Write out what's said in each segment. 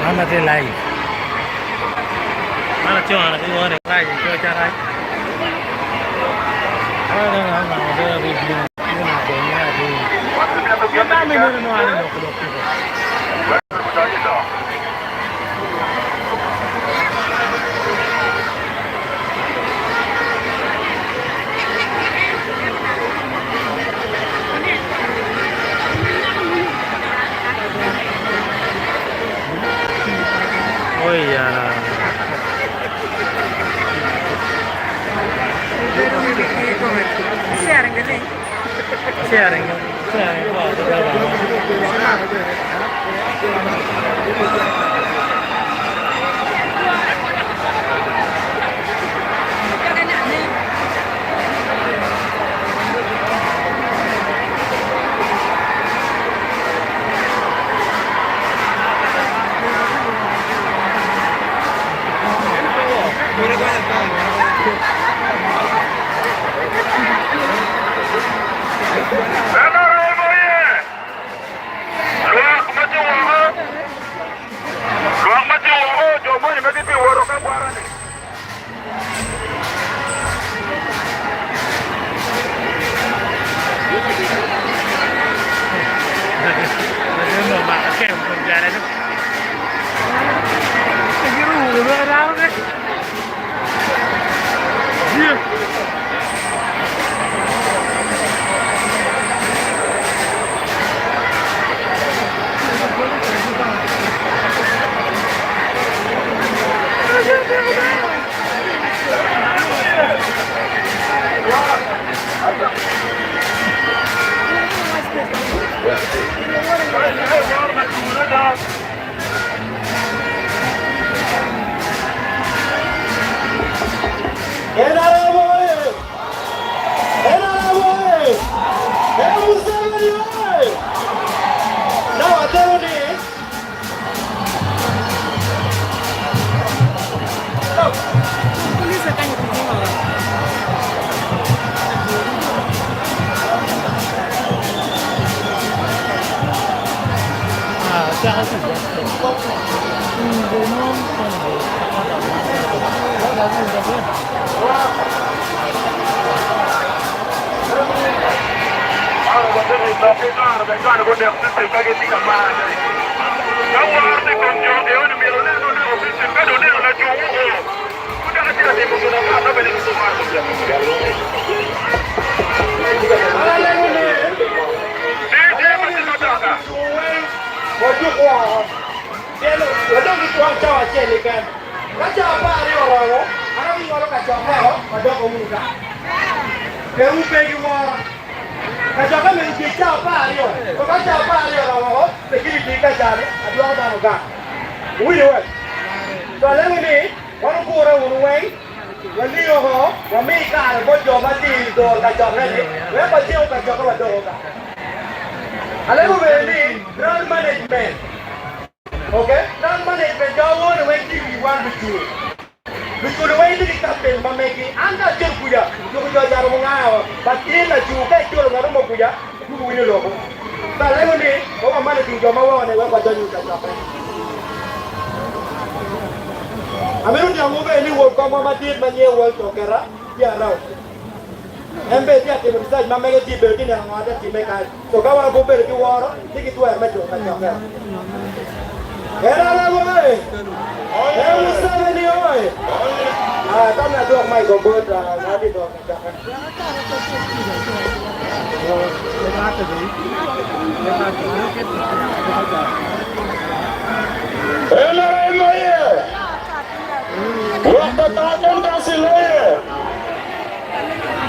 Mana dia lain? Mana cuma nak iwan lain cuma cara. Ada review ni macamnya tu. Kita minum ni ada lokal. Oh iya. Sharing.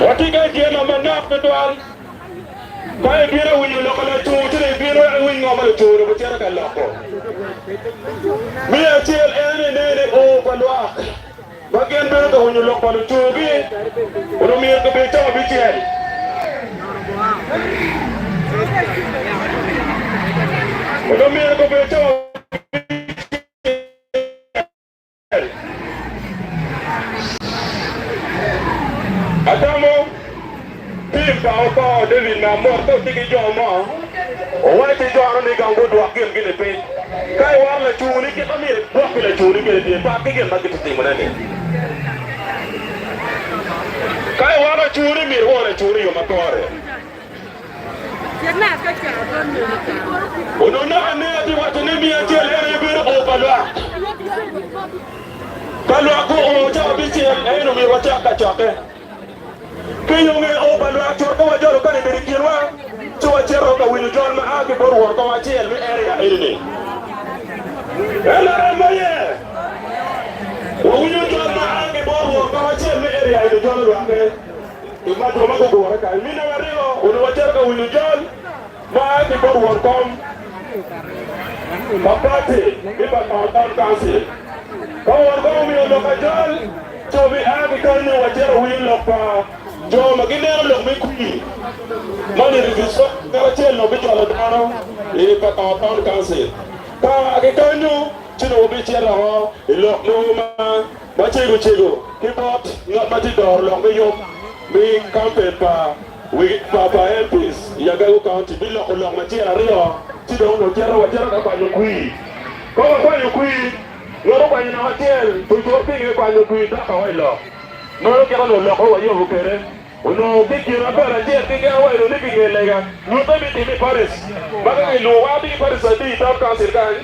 Watika dia nama nak betul. Kaya biar win lokal tu, jadi biar win ngamal tu, berbicara kalau ko. Biar cil ini oh palua. Bagian biar tu win lokal tu bi, orang biar tu beca bicara. Orang biar tu beca. Adamo, Pim Pao David Namor, Tiki John Ma, why did John and go to a game in the pit? Kai Walla Chuni, get a minute, walk in a Chuni, get a park again, not get a thing with any. Kai Walla Chuni, me, Walla Chuni, or Macquarie. No, not near what an Indian jail area overlocked. Kalwaku o Jabichi and enemy Wachaka Chaka. Kiyung overlocked your Kawajoro Kanibirikirwa to a Cherokee with John Mahaki for work on a jail area. Hello, Maye. When you John Mahaki for work on a jail area in John Rake, you might go work. I mean, when you Cherokee with John Mahaki for work on Party, if I town council. Go me on the John, so we have to tell you what you're will of Joe McGinnis, look me quick. Money is so never tell no bit of the if I town council. I can tell you, Chino be Chella, look no man, Machigo, keep out, not Matidor, long me campaign pa, with Papa MPs, Yagago County, Bill along Machia Rio, Chido, whatever about your queen. Go on, your queen. Loro kwa nyina hotel, tulipopiga kwa nyuki ndaka wailo. Noro kero no loko wa yobu kere. Uno bikira para je tiga wailo nipige lega. Nuto biti Paris. Baga ilo wabi Paris ati top council kan.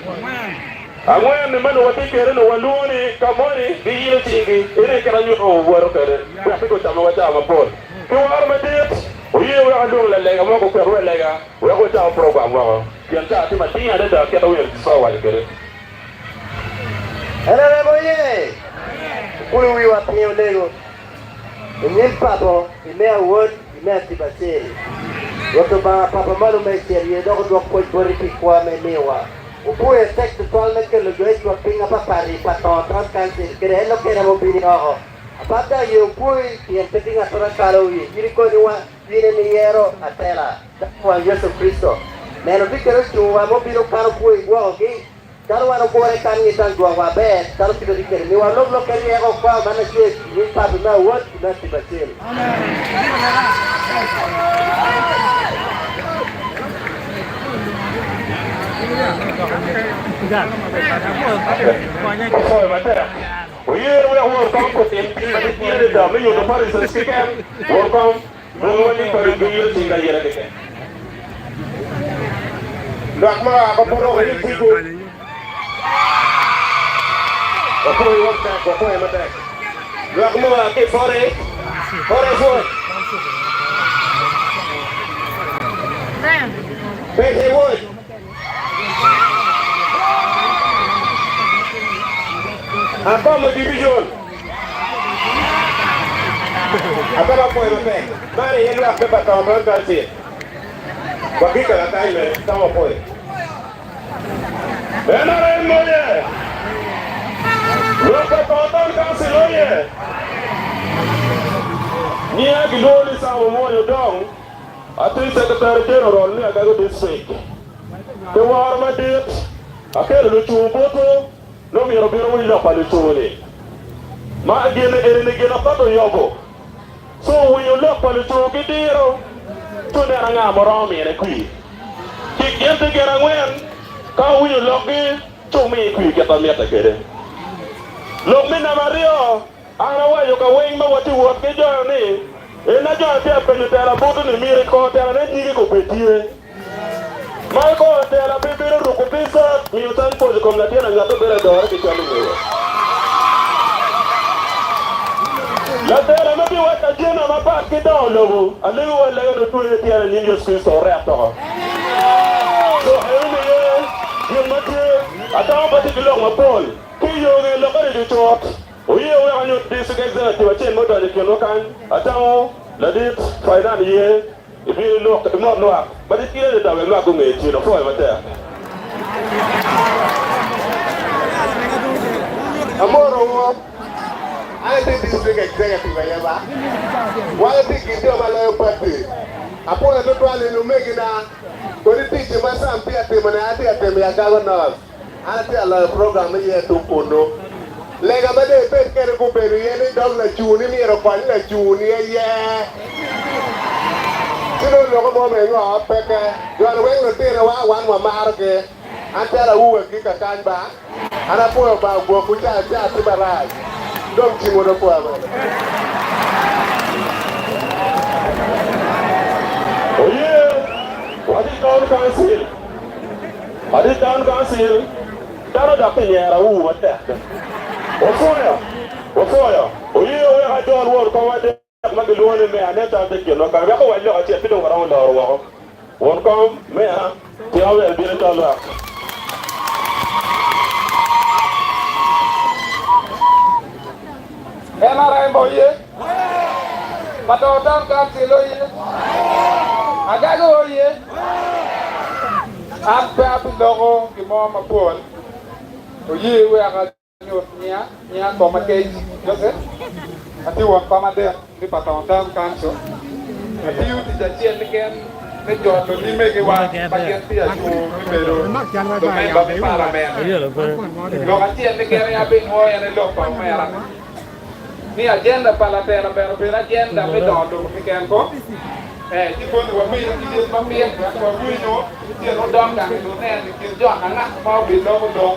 Amwe ni mano wati kere no waluni kamoni biyo tingi. Ere kera nyuko waro kere. Kwa piko tama wata mapol. Kwa arma dit. Uye wa alo la lega mo ko kero lega. Wa ko ta program wa. Kianta ati matinga da keta wer sawa kere. Hello, boye. Kulu wiwa pinyo lego. Ingin papo, ime award, ime atibasiri. Woto ba papa malu me serie doko dok koi bori pikwa me mewa. Upuye tek totalmente ke lo dois dok pinga pa pari paton trans kansil. Kere hello kera mo bini oho. Apabda ye upuye yang penting atora kalau ye. Jiri ko niwa vine ni yero atela. Dakwa Yesu Kristo. Meno pikero chuwa mo bino karo kuy gwa oki. Kalau orang kuat kan kita jual wabet, kalau tidak dikira, ni walau lo kerja aku kuat mana sih, ni tak benar word, benar tiba cil. Kokoy matek. Luak mo ke fore fore. Pete wood. Apa mo division? Apa apa matek. Mari yang luak ke batang mereka sih. Bagi kalau tay le, tahu apa? Benar mo ye. Loka total council oye. Nia giloli sa moyo dong. Ati secretary general ni agago district. Ke warma dit. Akere lu chuboto. No mi robiro wi la pali chuli. Ma agene ene gena pato yobo. So wi yo la pali chuki diro. Tu ne nga moromi ne kui. Ki gente gera ngwen. Ka wi yo loki chumi kui ke pameta kere. Look me na Mario, ana wa yo ka wing ma wati wot ke jo ni. E na jo ati apenutela butu ni miracle tela ne nyigi ko petie. Mai ko tela bibiro ru ko pisa, mi utan po ko na tena ngato bere do ke chalu ni. La tela ma bi wata jena ma pa ke do lobu. Ale wa la yo tu e tela ni Yesu Kristo reato. So ene ye mate ata ba ti lo ma Paul. Kiyo nge lokore di chok. Oye we anyo disu kekza tiwa chen moto ni kilo kan. Atao la dit faida ni ye. Ibi lo mo no. But it kile da we lo ko nge chi no fo mate. Amoro. I think district executive ayaba. Why think you do my party? Apo na to ale no megina. Politics masa ampia te mana ati ate me governor. Ati ala program ye tu kono. lega ba de pe ke ko pe ye ni dog la chu ni mi ro kwan la chu ni ye kilo lo ko mo me ngo pe ke yo an wen no te na wa wan wa mar ke an ta la u ki ka kan ba ana po ba go ku cha cha ti barai dom ti mo do po ba oye wadi town council dara da penyera u wata ofoya oye oye ha don wor ko wade magalone me aneta de keno ka ko wallo ati pido ngara wala wo won ko me ha ti awe bi ta la NRM boye Patotan council oye Agago oye Apa logo ki mo mapol oye we aga nyot nya to make jose ati wa pamade ni Patotan council ati uti jachien ken ne joto ni mege wa paketi achu pero do me ba parlament lo achien ken ya be mo ya ne lo pa mera ni agenda palatera pero agenda me do ken ko ti pon wa mi ti ba mi wa mi no ti no dom da no ne ti jo na ma bi lo do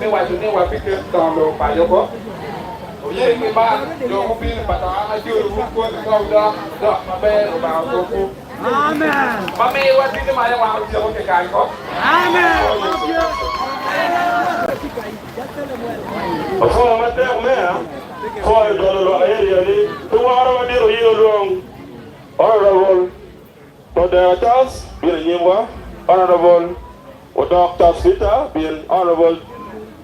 me wa ju ne wa pi ke do lo pa yo ko o ye mi ba do ko bi pa ta a ju ru ko ko do ma be ba ko ko amen ma me wa ti ma ya wa ti ko ke kai ko amen o fo ma te me ha fo do lo ayeri ni to waro wa diro yo long Honorable Moderator, Bill Nyimwa, Honorable Dr. Sita, Bill Honorable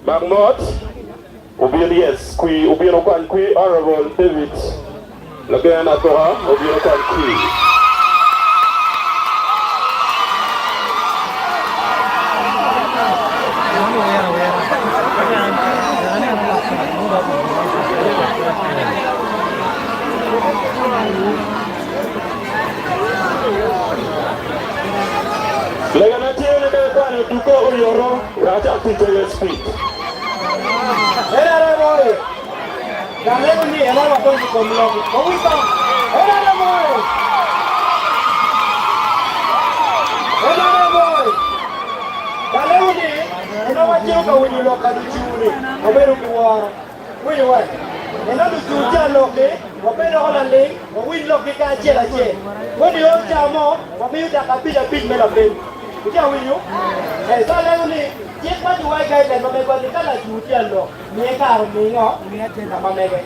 Magmot, Bill Yes, Kui, Bill Okwan Kui, Honorable David, Lagan Atora, Bill Okwan Kui. Legana tiene que estar en tu cojo y oro, racha tu te speak. Era boy. Galego ni era la cosa con lo. ¿Cómo está? Era boy. Galego ni era wa jiro ka wini lo ka di churi. Oberu kuwa. Wini wa. Ena du chuja lo ke, oberu hola le, o wini lo ke ka chela che. Wini o chamo, o mi uta ka bija big mela ben. Uja wini. Sa lego ni Jek ma juai kai le mame ko dikala juti allo mi e karo mi ngo mi ate na mame ke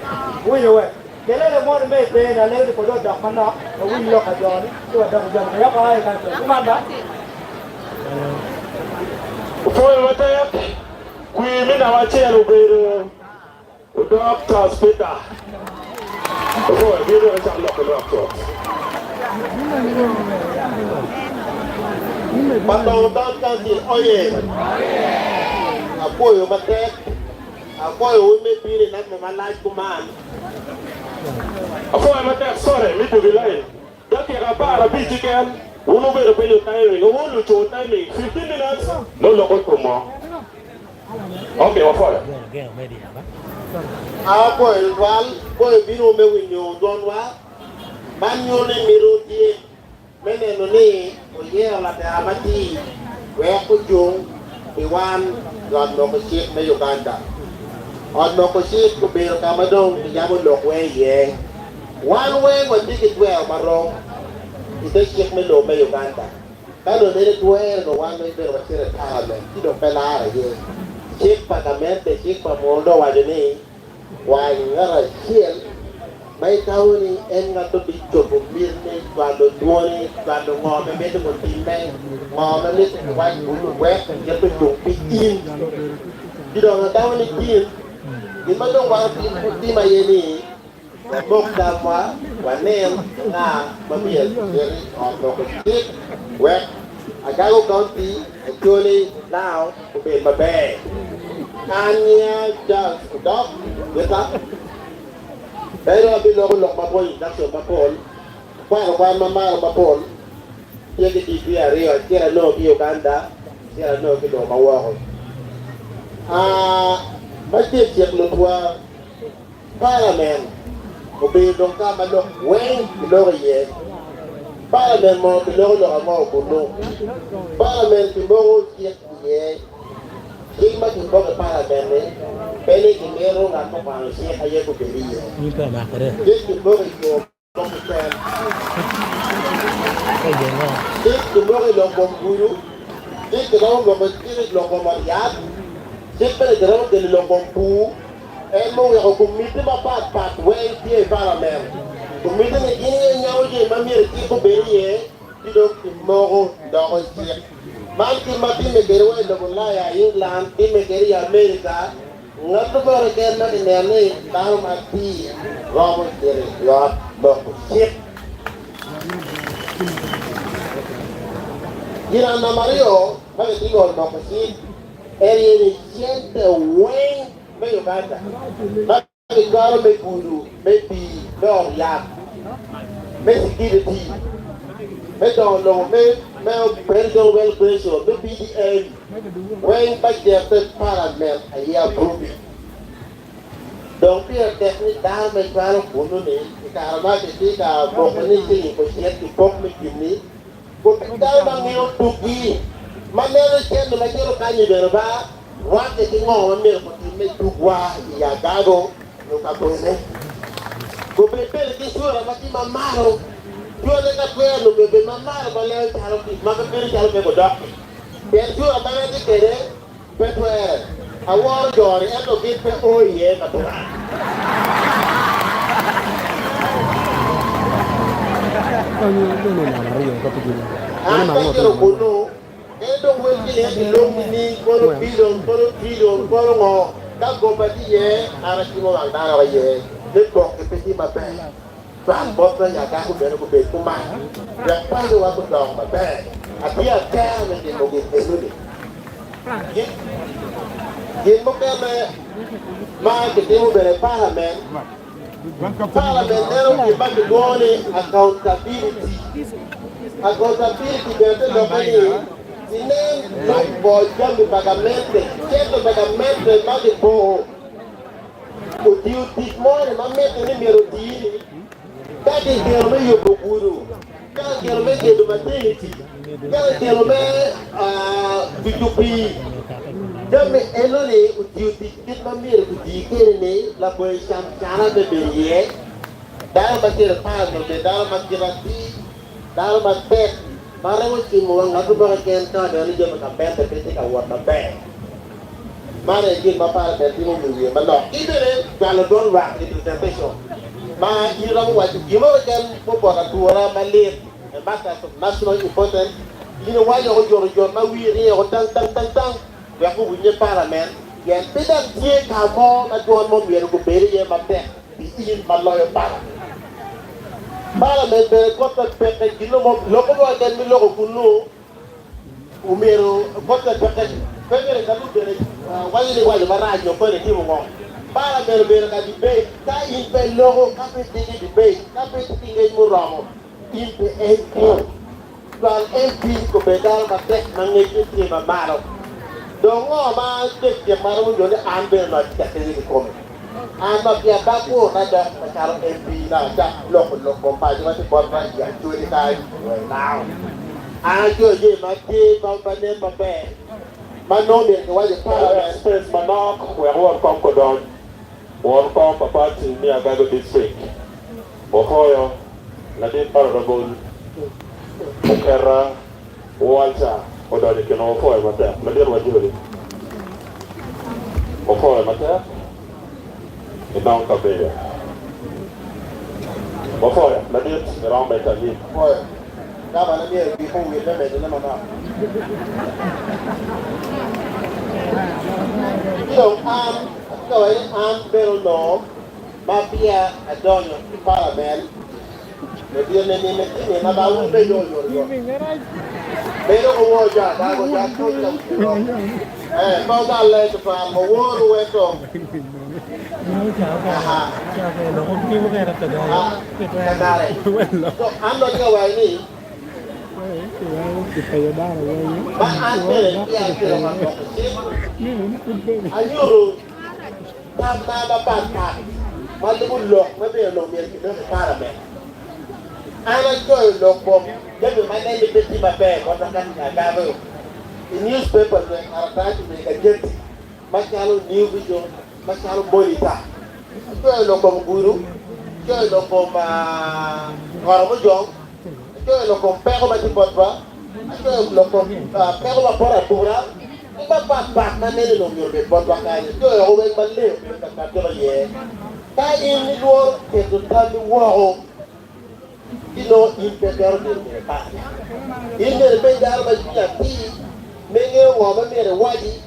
uyo we kele le mo me pe na le ko do da mana o wi lo ka jon to da jon ya ka ai ka to manda Foi wata ya kui mina wachelo bero Dr. Spita. Foi bero ya lo ko doctor. Patotan council oye apoyo matek apoyo me pire na me malaj kuman Foi mate sore mi tu bilai. Dati ka para bijiken uno bero pelo timing, uno cho timing 15 minutes no lo ko como. Okay, wa fora. apoyo wal apoyo biro me winyo don wa banyo ne miroti mene no ni oye la ta mati we ko jong iwan god no ko shit me Uganda od no ko shit ko biro kamadong yamo lok we ye one way ko dikit we maro ite shit me lo me Uganda kalo ne to e no wan me biro sire tale ti do pelare ye shit pagamento shit pa mondo wa ni wa ngara shiel mai tauni en ngato di chopo mirne quando tuoni quando ngome mete con timbe ngome ni wa bulu wek ya to chopi in di do tauni in di ma do wa ti ma yeni bok da wa nem na ma biel yeri on do ko tik wek agago county actually now ko be ma be anya just dog with up pero abi lo mapoy dakso mapol kwa mama mapol yeke di bia rio tira no ki Uganda tira no ki do mawo Masjid Syekh Lutwa Parliament Obi dongka madok weng Biloriye Parliament mo Biloro mo kuno Parliament Biloro Syekh Ye Kima Kimbo Parliament Pele Kimero Ngato Pang Syekh Aye Kubeliye Kimbo Kimbo Kimbo Lombom Guru Kimbo Lombom Mariat Sempre grande dele Lombompu é não comida uma parte way que para mesmo comida ninguém não hoje mas minha tipo berie tido morro da hoje mas que mati me quero é do lá ya Irland e me queria América ngato para que na nele tá mati vamos ter lá do chip Gira na Mario mas digo do chip ele siente bem meio bata mas agora me cuido me pi dor ya me seguir ti me dono me perdão well pressure me pi when budget parliament aí approve donc a technique dar me claro quando ne cara mais que a bocani sim porque é que pouco me kini porque dá uma meu tuki Manelo chendo la kero kanyi berba wate kingo wame kutime tugwa ya gago nuka kwene kubepele kisura mati mamaro Jual ka kwene no bebe mamaro bale chalo ki mabepele chalo ke bodak Persura bale di kere petwe awor jori endo kipe oye katura Anta kero kuno Edo wiki le lomini kono bidon kono ngo kago bati ye arasimo wangana ye le ko kepeti mabe ban bota ya ka ko bere ko be kuma ya pando wa ko do mabe apia ka me de mo ge enu de ye mo ka me ma ke de mo bere parliament ero ki ba de gone accountability bere do bani Sinem lobo jambi pagamento, certo pagamento é mais de boa. O tio Tismore, mas mete nem meu tio. Cada dia meio procuro, cada dia meio do maternity, cada dia meio bitupi. Jambi elole o tio Tismore, mas meu o tio que nem lá foi chamar de beiye. Dar uma tira pago, dar uma tira ti, dar uma pet. Para mo simuang aku bagian ka dari jam kampanye ketika awak kampanye. Mana ingin bapak dari timur dunia mana? Itu deh kalau don waktu itu presentation. Ma irang wajib gimana kan membuat dua malir. Masa national important. Ini wajib jor ma wiri tang. Aku punya parlimen. Yang tidak dia kamu aduan mau biar aku beri ya mate. Izin malah parlimen. Parliament kota peke gino mo loko mo akan mi loko kuno umero kota peke peke kalu bere wali marajo pere timo mo Parliament bere ka debate ka impe loko ka pe tini debate ka pe tinge mo ramo impe MP wal MP ko bedal ma tek mangi ti ma maro dongo ma tek ya maro mo jone ambe no tek ni ko Ama pia baku nada macam MP na dah lok kompai cuma tu korban dia cuci kai, now. Ajo je mati kompai mampe, mano dia kewajib para space manok, weruan komkodon, weruan kom papati ni agago district. Bokoyo, nadin para rabul, bukera, walsa, odari keno bokoyo mati, nadir wajib. Bokoyo mati. Então cabelo. Bofora, na dia será metade. Foi. Tava na minha bi com ele mesmo, né, mamãe? Então, pelo nome, mafia adonho parabéns. No dia nem na baú beijo. Beijo o já, dá o já tudo. Bao dar lên para một vô luôn rồi. Nó không kêu cái là đó. Cái này. Ăn được cái vậy đi. Ba ăn cái này cái là mà. Ayo. Tamada Bata, Malibu Lock, maybe a long year to the parliament. And I joined Lockbomb, then my name is Betty Babel, what I gather. The newspapers are trying to make a jet. Macalo new video, Macalo Bonita. I joined Lockbomb Guru, joined Lockbomb Hormojong, joined Lockbomb Pego Matipotwa, I joined Lockbomb Pego Poratura. Bapak mana ni nomor berbuat pakai itu orang balik kata dia. Tapi ini luar itu tadi wow, itu imperial ni berapa? Ini berbeza macam ni. Mengenai orang mana wajib,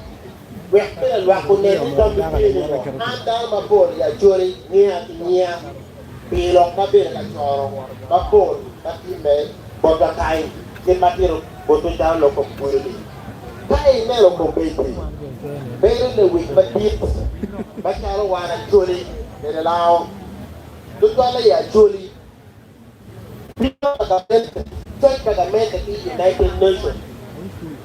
berapa waktu ni kita pilih. Anda mabur ya curi niat pilih kabel kacau, mabur tapi buat pakai kita pilih butuh jalan lokal pulih. Hey, Melo Competi. Better the week, but deep. Bacalawan and Julie, they allow. Look at Julie. People are check the men that is United Nations.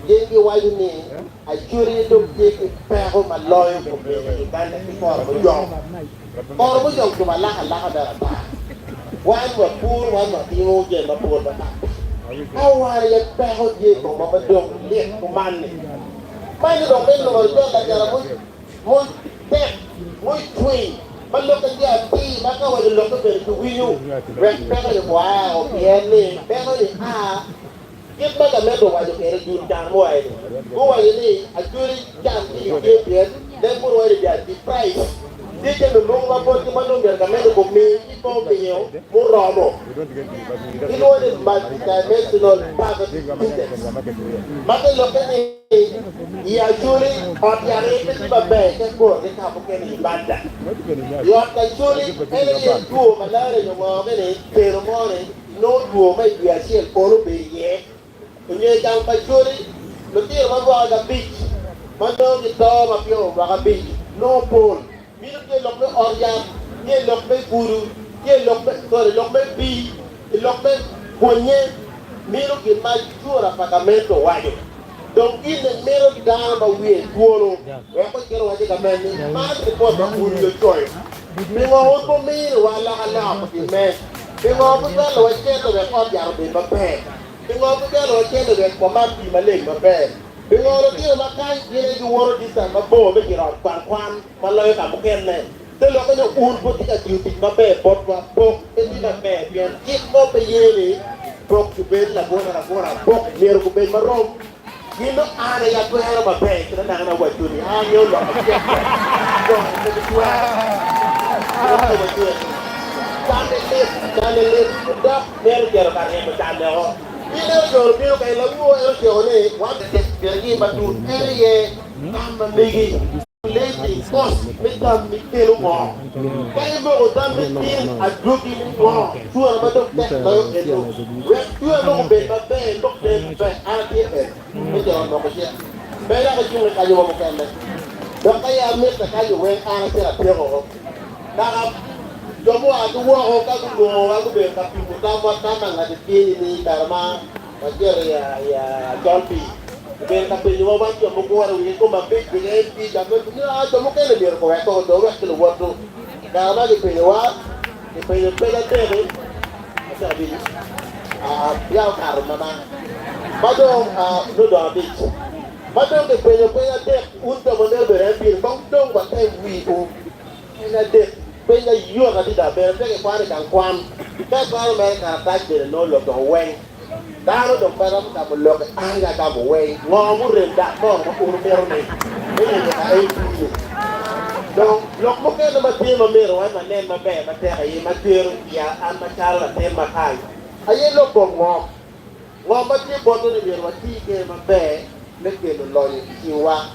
Jenny Wayne, I Julie don't take a pair of my lawyer from Uganda before a job. Or was young to my lack. One was poor, one was the old gentleman. How are you proud of Mama Dong, Lick, Command? Find it on Melo, one death, one twin. But look at the tea, back over the local to win you. Respect the wild, Pianly, Beverly, get back a medal while you get you down wide. Go away, I truly can't be a then put away the price. They can move about the money and the medical me, people being more normal. You know this multi-dimensional package. Mother look at it, he actually or the arrangement of a bank and go to the top of any banda. You are actually any two malaria, you are many, pale morning, no two may be a shield for be yet. When you down by Julie, look here, one was a beach. One dog the dog of your rock beach, no pole. Milo ke lokme oryan, ke lokme guru, ke lokme bi, ke lokme bonye, milo ke majura pagamento wajo. Donc il ne mero dama we tuolo, we ko kero waje kameni, ma ke po ba guru yo choy. Bingo oto miro wala ala ko me. Bingo bu ta lo che to be ko yaro be ba pe. Bingo bu ta lo che to be ko ma bi ma le ba pe. Bingo lo ti ma kan ye ju woro di sa ma bo be ki ro kwan ma lo ka mo ken ne. Te lo ko no un bu ti ka ju ti ma be bot wa bo e ti na be bien ki ko be ye ni bo ku be la bo bo ni ro ku be ma rom. Ni no are ya ko era ma be ki na na wa ju ni a yo lo ka ke. Go te ku wa. Dale da ne ro ka ne ma ta le ho. Ini jor biru kay lagu ero jone wan de bergi batu ere am megi lady boss metam mitelo mo kay mo odam mitin a group in mo tuwa ba dok tek ba ero we tuwa mo be ba be dok de be ATF me jor mo ko sia be la ko jung ka yo mo kende dok kay amit ka yo we ana tera pero da Jomo atu wo ka ku lo ku be ka pi ku ta ma ta ma ngati ti ni karma ka ya dolpi be ka pe yo ba jo mo ko wa ri ko ma be be ti da be ni a jo mo ke le ko to do wa ke lo wa to karma ke pe wa ke pe yo pe ya te ni asa bi ya karma ma do no do bi ma do ke pe yo pe ya te un to mo ne be re bi ba do wa te wi o ina de When you are at the bear, take a quarter and quam. That's why America attacked the no look away. Down the Param have a look, I got away. No more than that form of Urmeri. Don't look more at the material mirror, and my name, my bear, my material, and my child, and my high. I ain't look on walk. One but you bought the mirror, tea came a bear, make it a lawyer. You are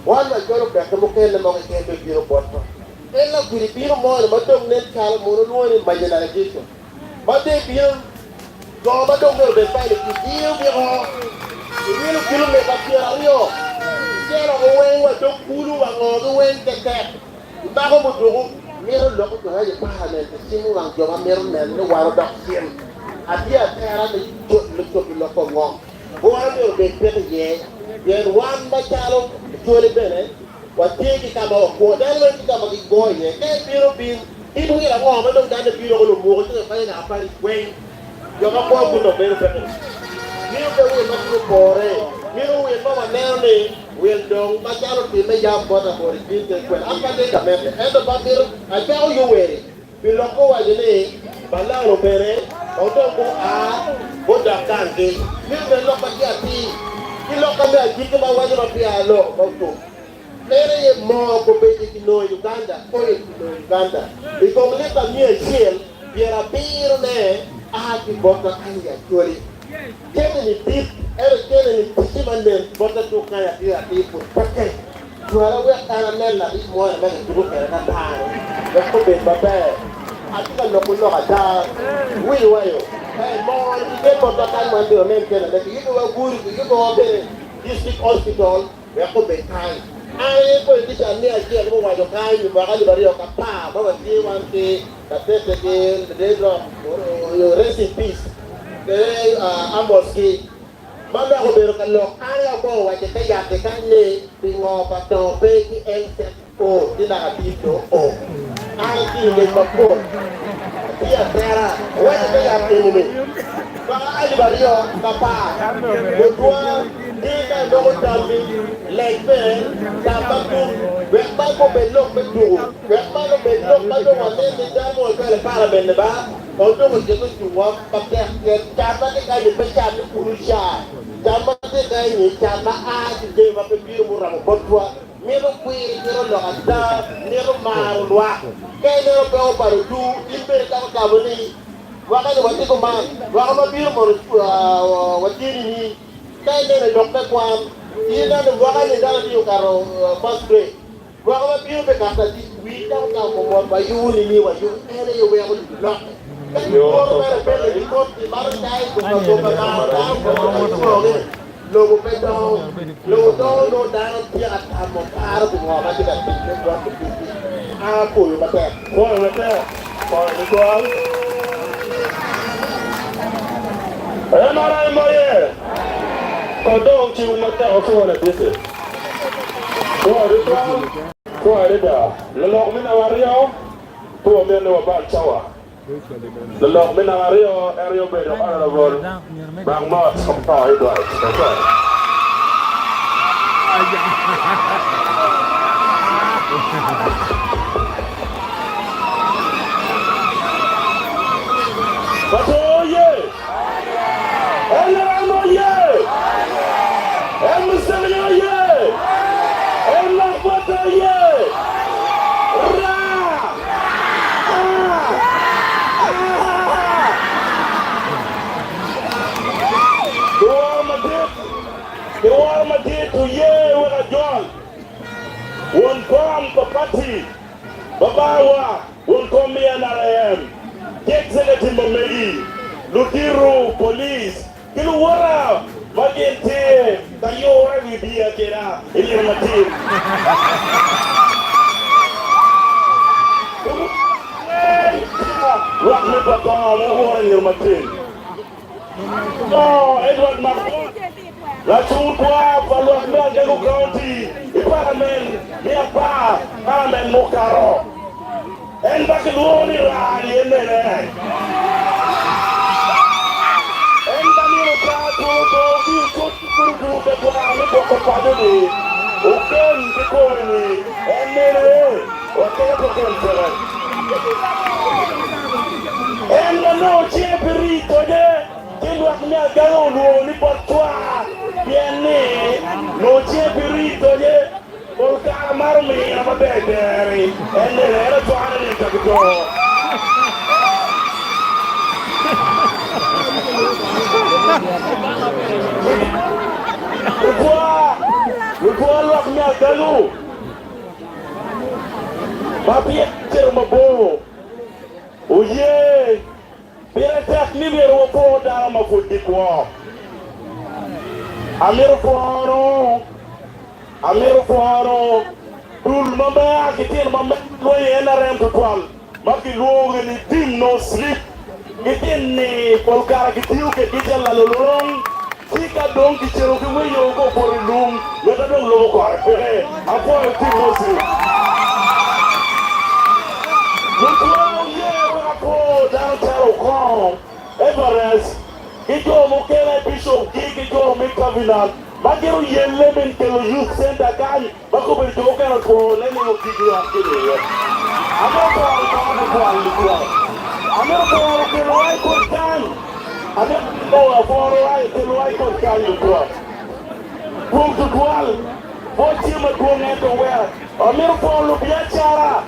one that go back to look at the money came to your bottom. Ela Filipino mo na matong net kala mo no ni marginalization. Mate biyo go matong mo be pa ni biyo biyo. Biyo kilo me ka tira rio. Kero ko wen wa dong pulu wa ngo wen te te. Ba ko mo do mero lo ko ha ye pa na te simu lang jo ma mero men no wa ro dak sim. Adia tera ni jo lo ko ngo. Bo wa mero be pe ye. Ye wan ma chalo jole bene. watiki kama wako dalo kama kigoye ke biro bin ibu ila ngo ma dong dane biro ko mo ko fa na apari wen yo ka ko ku no bero pe biro ke we ma ku pore biro we ma ma nene wel dong ma jalo ti me jam ko ta ko bin ke ko apa de ka me e do ba biro a ka o yo we biro ko wa je ne bala ro pere o do ko a bo da kan ke ni me lo pa ti ati ki lo ka me a ji ko ma wa ro pi a lo ko to Lere ye mo ko be di no Uganda, ko ye no Uganda. Iko mleta mie chiel, biera biro ne aki bota kaya chori. Kene ni tip, kene ni tisimande bota tu kaya biera tipu. Pake, tuara we kana nela di mo ya mene tuku kere na tano. Ya ko be babe. Atika loko loka da. Wi wayo. Hey mo, ike bota kaya mande o men kene. Leki yiko wa guri, yiko wa be district hospital. Ya ko be kaya. Ai politician ni aje ko wa do kai ni ba ka li bari o ka pa ba wa ti wan ti ka te ke de do rest in peace de Amos ki ba ba ko be ro ka lo ai ko wa te ya te kan ni bi ngo pa to pe ki en se o ti na ti do o ai ti ni ba ko ti ya tera wa te ya te ni ba ai li bari o ka pa ko to Ika ndogo tambi, lekpe, tabaku, wekpa ko belok beduru, wekpa ko belok bado wane ni damo kale parliament ba, ondo ko jeko juwa papia chama ni kaje pecha ni kurusha, chama ni kaje chama a de ma pe biru muramo botwa, mero kwiri mero lo ada, mero maru lwa, kene ro pe o paru du, imbe ka ka boni, wakani wati ko ma, wakama biru moro watini ni kai ne dokter kwam ina ne waga ne dala biu karo first grade waga biu be kata di wi ta ka ko mo ba yu ni wa yu ene yo we ko lo yo ko be be di ko di mar dai ko ko ba ko lo go pe do lo do no da ti ata mo par ko ma ti ka ti ko a ko yo ma te ko ni ko Ena ra mo ye. Kodong chi umata oso na dise. Ko arida. Lolok mina wario. To me no ba chawa. Lolok mina wario area be do honorable. Bang ma sampa ido. Patoye. Ena mo ye. Party, Babawa, will come here and I am. Executive Mamedi, Lutiru, police, Kiluwara, Magente, Tayo, we be a kera, Illuminative. Rock me back on, Illuminative. No, Edward Macron. La chukwa palwa Ngego County, Iparament, Miapa, Amen Mokaro. En bakiloni rani enene. En baniro prato to vi kuru ke kwa me ko padoni. Oken ke koni, enene, oken ko konsera. En no chepirito de Kilwa kumia gano luo ni potwa Bienne No chepirito ye Olka marumi na mabederi Ende era tuana ni kakito Lukua lwa kumia gano Papi ete mabo Oye Bire tek ni bire wopo dara mafundi kwa Amiru Fuaro Dul mamba akitin mamba Loye NRM tutwal Maki luoge ni team no sleep Kitin ni polkara kitiuke Kijal la lulurong Tika dong ki chero ki we yo go for lum me ta dong lo ko pere apo ti mosi Lutwa ye apo down tell ko Everest Kijo mo kele bishop kijo me covenant Magero yelle men ke youth center kan bako be jo ka ko le mo kijo akile Amo ko Lutwa Amo ko ke lo ai ko tan Amo ko aforo ai ke lo ai ko kan Lutwa Pour de toile Voici ma tournée de where Amo ko lubia chara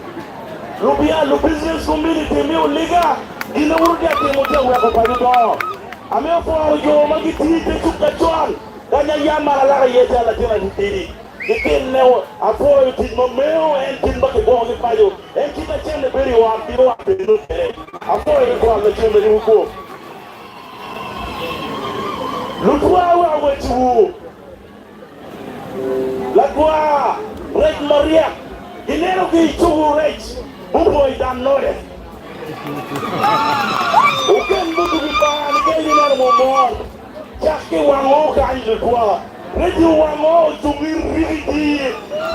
Lubia lu business community mi oliga ina urudi ati mo je wa ko do Ame for yo magiti te tukachwan kanya yama la yeta la tena ditiri dikin ne afo yo tin mo meo en tin ba ko ni payo en kita chende beri wa tiro wa tiro afo yo ko la chende ni ko lutwa wa wetu la kwa red maria dinero ki chugu red bubo idan nore Uken buku bipan ke dinar momor Jaki wango kai lutwa Reju wango tumir rigi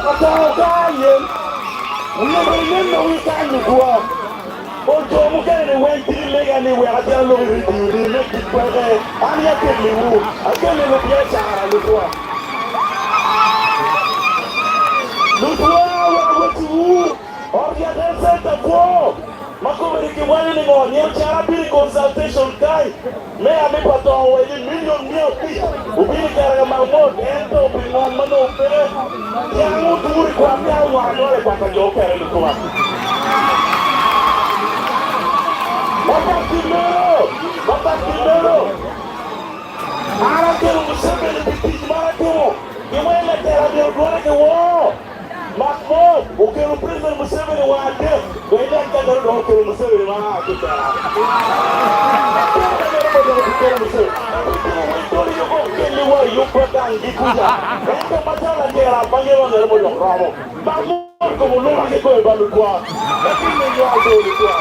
Atau kayen Uya berimen na wikan lutwa Ojo mungkin ni wen tiri lega ni wen Atian lo rigi Ni nekit pake Ani aken liwu Aken li lupia cara lutwa Lutwa wawetu Orgia desa tapo Makubiri kiwani ni ngo niyo chara biri consultation kai me ami pato weli million niyo pi ubiri kara mamot ento bingon mano pere yangu turi kwa kaya wanole kwa kajo kere lukua Bapak Timero Ara kero musebe ni biti mara kero Kiwele kera biyo duwara ke wo Makmo, ukero prison musebe ni wade Wenda kagaro do ukero musebe ni maa kutara Ukero musebe Wendori yuko keli wa yuko kangi kuja Wenda matala kera bange wa nere mojo ramo Makmo kumu luma kiko ebalu kwa Lakini nyo azo ulikuwa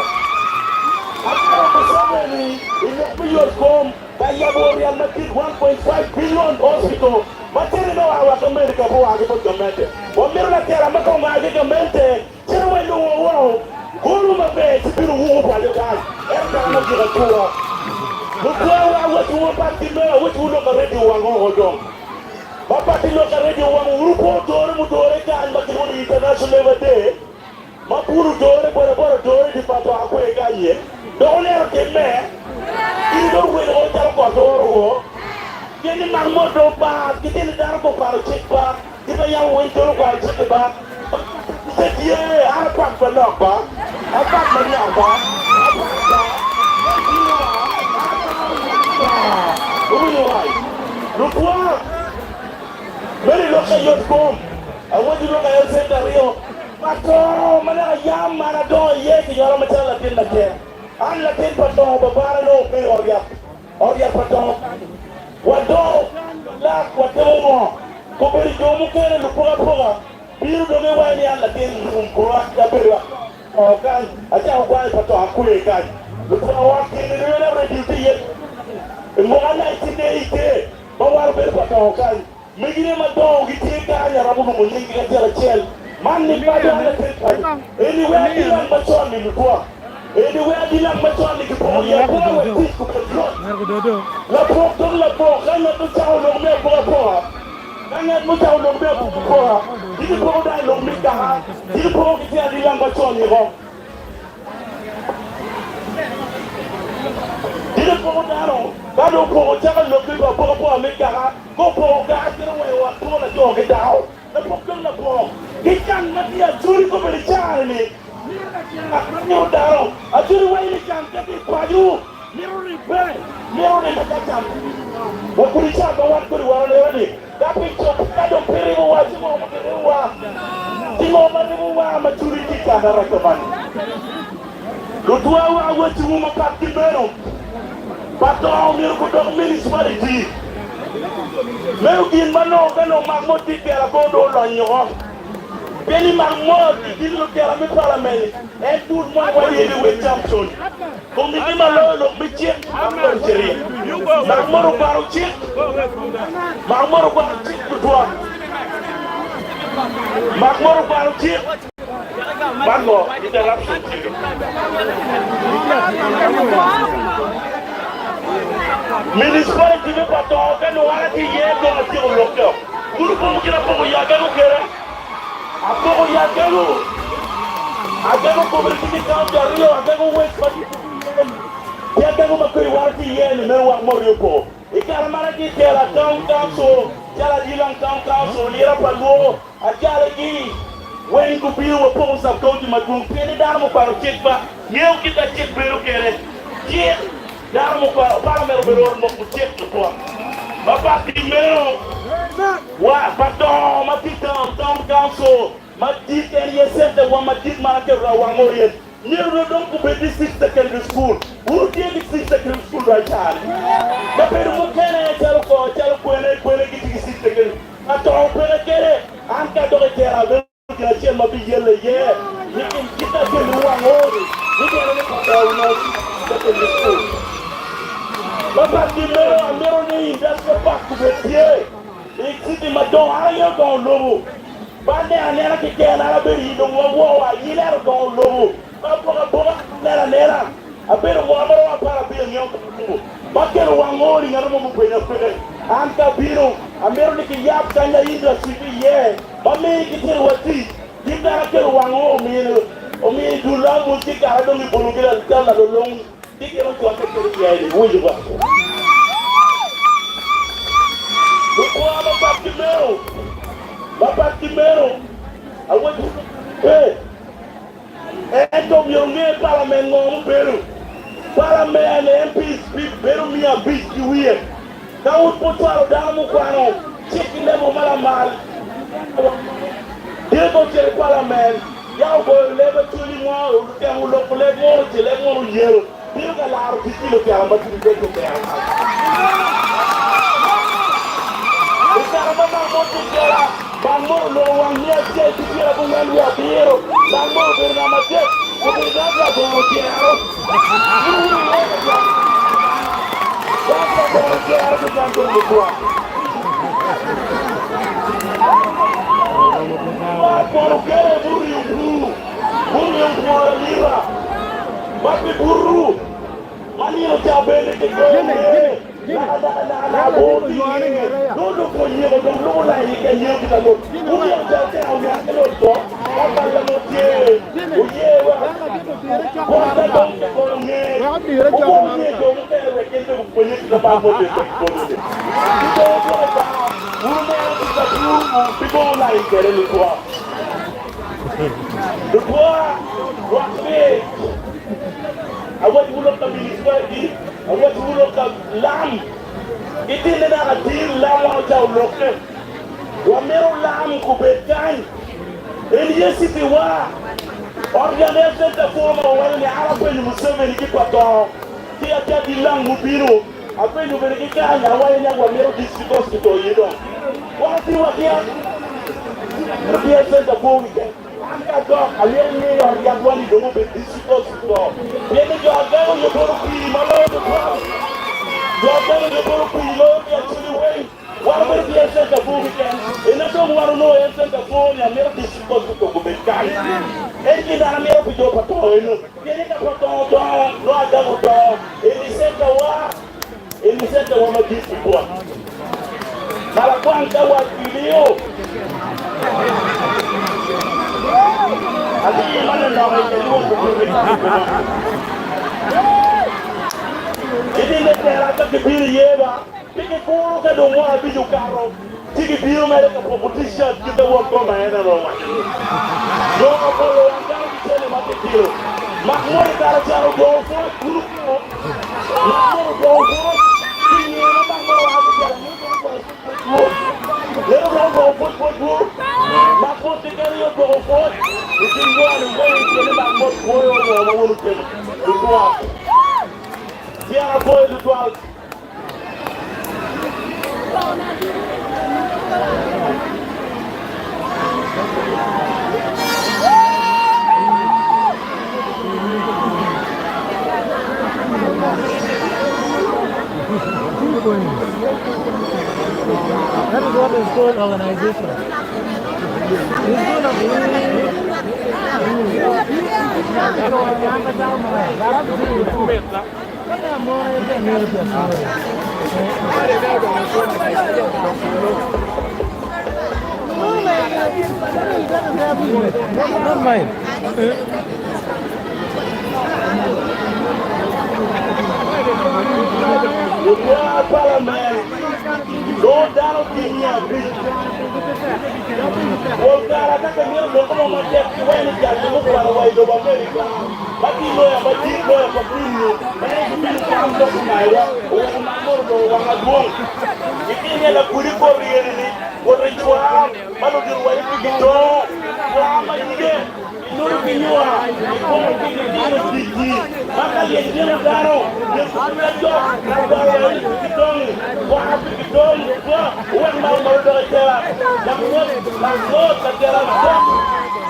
Akero musebe ni Inokmiyo kom Kayabo Real Madrid 1.5 billion hospital Materi no awa kameri kapo agi po gamente. Wamiru na kera mako maagi gamente. Chino wendo wo Gulu mabe tipiru wo pale kai. Eka na kira kuwa. Lukwa wetu wapati mea wetu uloka radio wango hodong. Wapati loka radio wango urupo dore mudore kan makiruni international wade. Mapuru dore bora dore di pato akwe kanye. Dole keme. Ini do wendo otaro kwa doro. Jadi makmur doba, kita ni darah ko para cekba, kita yang wentol ko cekba. Sedia apa belok ba? Apa belok ba? Uruai. Lukwa. Beri lokal yotkom. Awak juga kaya senda Rio. Mako mana ayam mana do ye ki orang macam Latin Latin. An Latin patong babara no pe oriak patong. Wado la kwatemo ko beri jomu kere lupura biru doge wani alla tin kumpura ya berwa o kan acha kwa pato akule kan lupura waki ni wala reduce ye mo ala itine ite ba war ber pato kan migire ma do gite ka ya rabu mo nyingi ka jara chel man ni pa do ala tin eni we dilan ma chon ni lupura eni we dilan ma chon ni ko ya ko we ko ko la po kanya tu chao lo me po kanya tu chao lo me po ini po dai lo mi ka ini po ki dia di lamba choni ro ini po daro kado po chaka lo ki po mi ka ko po ga tiro we wa po la jo ke dao la po na po ki kan na dia juri ko be chani ni ni daro a juri we ni kan ka ti paju Miruri pere, miruri takacham. Wakurisha bawan kuri waralewani. Tapi kado pere wa timo mkerewa. Timo marewa maturity kana rakamani. Lutwa wa wetu mapati beno. Pato miru kudok municipality. Meugin mano kano magmoti kera kodo lonyo. Beni magmot dilu kera mi parliament. Tout le monde va y aller au champion. Comme il m'a l'eau, le métier, Mahmoud Baruchik. Mahmoud Baruchik to toi. Mahmoud Baruchik. Bango, interruption. Municipal qui veut pas t'en nous a dit hier dans le tir au docteur. Vous ne pouvez pas pour y aller au Kéré. À pour y aller au. À Gano Community Council, à Gano West, il y a Gano Makuri hier, le maire wa Moriopo. Et Karamara qui était à la Town Council, il y a la Dylan Town Council, il y a pas l'eau, à Jalagi. When you be a post of going to my room, pay the down for a check back. You get that check bill, get it. Check down for a parliament of check to one. Papa, the mail. What? But don't, my town council, my dick and yes, the one my dick market, Rawamorian. You don't go to this 6th secondary school. Who did the 6th secondary school right now? The people can tell for when they get to 6th secondary. I don't get it. I'm going to get it. Dia ma bi yele ye ni kita ke luwa ngori ni dia ni ka no ke ni ko baba di mero ni das ke pak ku betie ikiti ma don ayo don lobo bande anera ke na beri do wo wa yile don lobo baba nera abero mo amaro wa para bi nyo ko bakero wa ngori ngaro mo pena pena anka biro amero ni ki yap kanya indra sipi ye mami kitir wati dinda kero wa ngo mi dula mo ti ka do mi bolu gela tala do long dikero ko ka kero ye ni wuju ba ko baba kimero awaju eto mi onge parliament ngo beru parliament MPs beru mi abis ki wiye ka wo potaro da mo kwano chiki lebo mala mal Diego tere parliament ya go lebe tuli mo o ke mo lo le mo ti le mo yero Diego la ro ti lo ke amba ti de ko ya Esa mama mo ti kera bango lo wa ni ase ti kera ko ngal ya biro bango be na ma te ko be na ga go mo ti aro Por que burro por lira Papi burro Manio te abele que come La boti Todo coñero Con lo la y que yo que lo Uno te había que lo to Papa la noche Oye Porta con que come Oye yo no te requiere un proyecto de pago de people like it in the crowd. The poor, what's big? I want to look at the municipality. I want to look at lamb. It didn't have a deal lamb out of local. Wamero lamb could be done. In the city, war. Organization the former when the Arab and Muslim keep a dog. Here, the lamb will be no. I think you're going to get down. I want to know what Mero district hospital you know. What do you want here? Here says the boy weekend. I'm going to go. I really need to get one in the movie district hospital. Then you are going to go to be my lord the crowd. You are going to go to be Lord actually way. What about the here says the boy weekend? And I don't want to know here says the boy and Mero district hospital will be kind. And you are Mero to go to the Getting a photo down, no, I don't know. And he said the war. Ele senta uma disse boa. Para quando o filho. Ali mana não vai ter Ele me terá que vir yeba. Fique com que do moa bicho carro. Fique vir mais que competition que do work como é na Roma. Não vou andar de ser mais tiro. Mas muito cara já o gol foi grupo. Não gol foi. Little go foot. My foot together, you go forward. You can go on and wait till about what boy over a woman to go out. Yeah, boy, to go out. That is what is called organization. Not mine. The Parliament, no doubt in your vision. Well, God, I think I'm going to go on my desk when it's got to look for the way to America. But you know, but you know, for me, and I'm going to come to my work, or I'm going to go on my work. You can't get a good Korean, what you have, but you know, if you go, what am I again? No, you are. You can't be the DG. Maka yenjira daro, yenjira do, nagara yenjira kitong, wahabi kitong, uang mau berdoa, jangan langsung kerja langsung.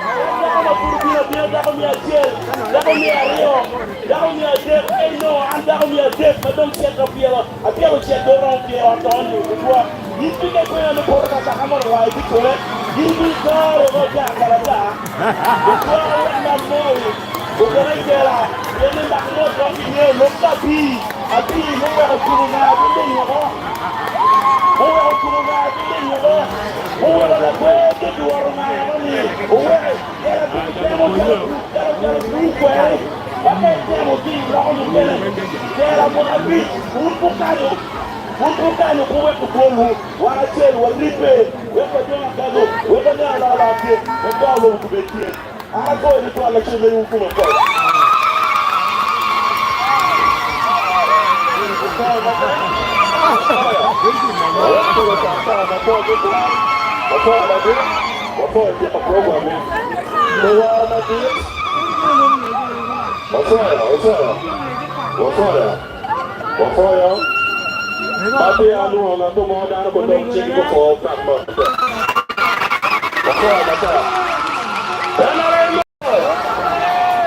Jangan berburu dia, jangan miajer, jangan miario, jangan miajer. No, anda jangan miajer, madam siapa piala, piala siapa orang piala tahun ni, kedua. Ini kan punya negara kata kamar wajib boleh. Ini kau orang kerja, kedua orang nampol. Bukan kira, ini tak mau kau lupa bi, abi mau kurunga benda ni apa? Mau kurunga benda ni apa? Mau ada kau dua orang ni, kira kita mau kalau lupa, pakai dia mau kira orang ni, kira mau abi, Untukano kuwe kukomu, wanachelu, walipe, weka jona kazo, weka nyala alake, weka alo ukubetie. Ako ni kwa la chile hukumu kwa. Tapi anu orang tu mau dah nak potong cik ko ko tak mau.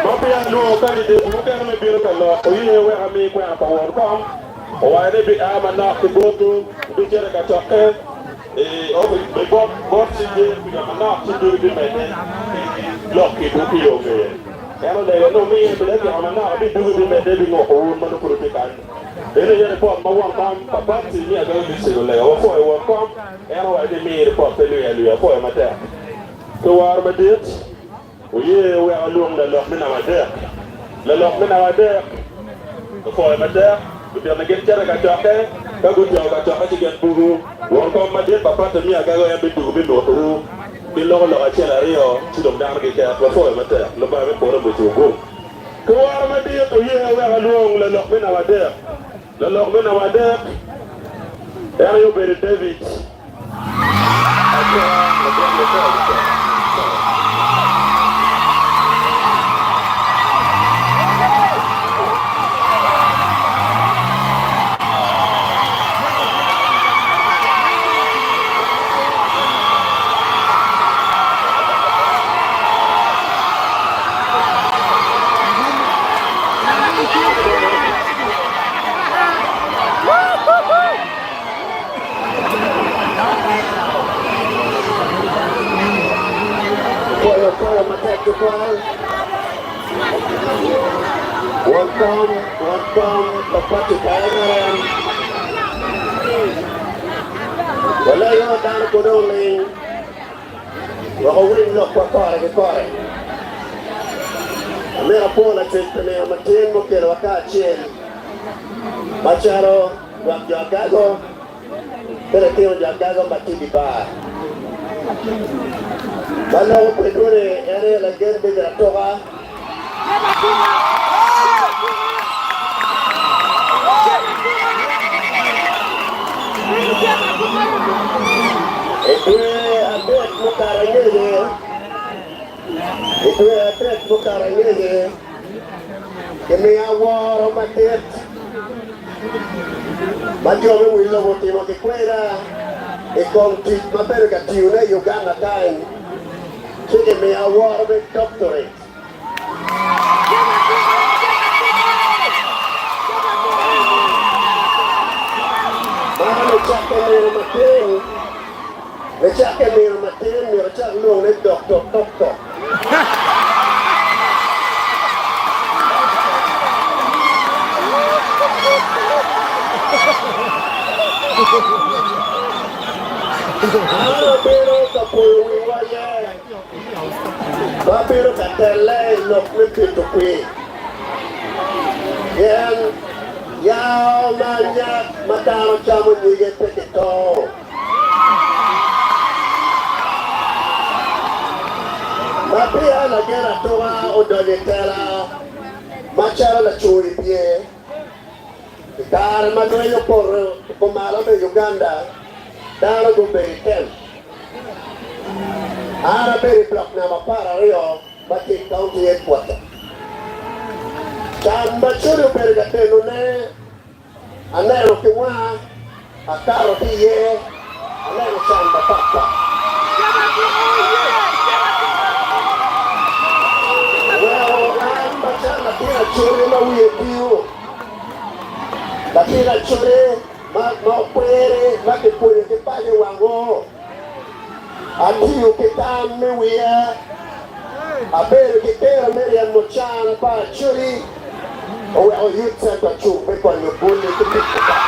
Tapi anu kan di bukan me biar kalau ini we kami ko apa orang kom. Awak ni bi amana ku botu bicara kacake be bot si je bi amana si je bi mete. Lok itu pio ke. Kalau dah no mi boleh amana bi dulu bi mete bi ngoko mana kurutekan. Ini jadi pot mawang kam papat sini agak lebih segala. Apa yang wakam, yang awak ini mir pot pelu apa yang mata. Keluar medit, uye we alung lalok mina mata. Lalok mina mata. Apa yang mata? Biar nak cara kacake, bagus jauh kacake sikit buru. Wakam medit papat sini agak yang bindu tu. Bila lo acel ayo, sudah dah nak kita apa yang mata. Lepas itu orang berjumpa. Keluar medit, uye we alung lalok mina mata. Lalok mana wadah? Ayo beri David. Welcome, tepat di kanan. Wala yo dan kudoling. Wakawin lo kwa. Amera pona chentene amatin mo kero wakachien. Macharo wakjagago. Pero tiyo jagago matibi ba. Bala ko pedure ere la gerbe de la toga. Itu adet mukaranya ni. Kami awal matet. Macam mana wila boti makai kuera. Ikon tit maper katiuna Uganda time. So kami awal makai doctorate. le chake mero matin. Le chake mero matin, mero chake luong le doktor. Pero kapoy wiwaya. Pero katele nok le pitokwi. Yan yao manyak mataro chamo nyige petito. Mapia la gera toa odonetela. Machara la churi pie. Dar manuello por malame Uganda. Dar go beritel. Ara beri block na mapara rio. Bati county headquarter. Chamba churu bergateno ne. Anero kiwa. Akaro tiye. Anero chamba papa. Well, I'm bachana tira churu na uye piu. La tira chore, no puede, no que puede que pague wango. Antio que tan me wea, a ver que quiera Merian Mochan para chori, o you sent a chup con your bully to pick it up.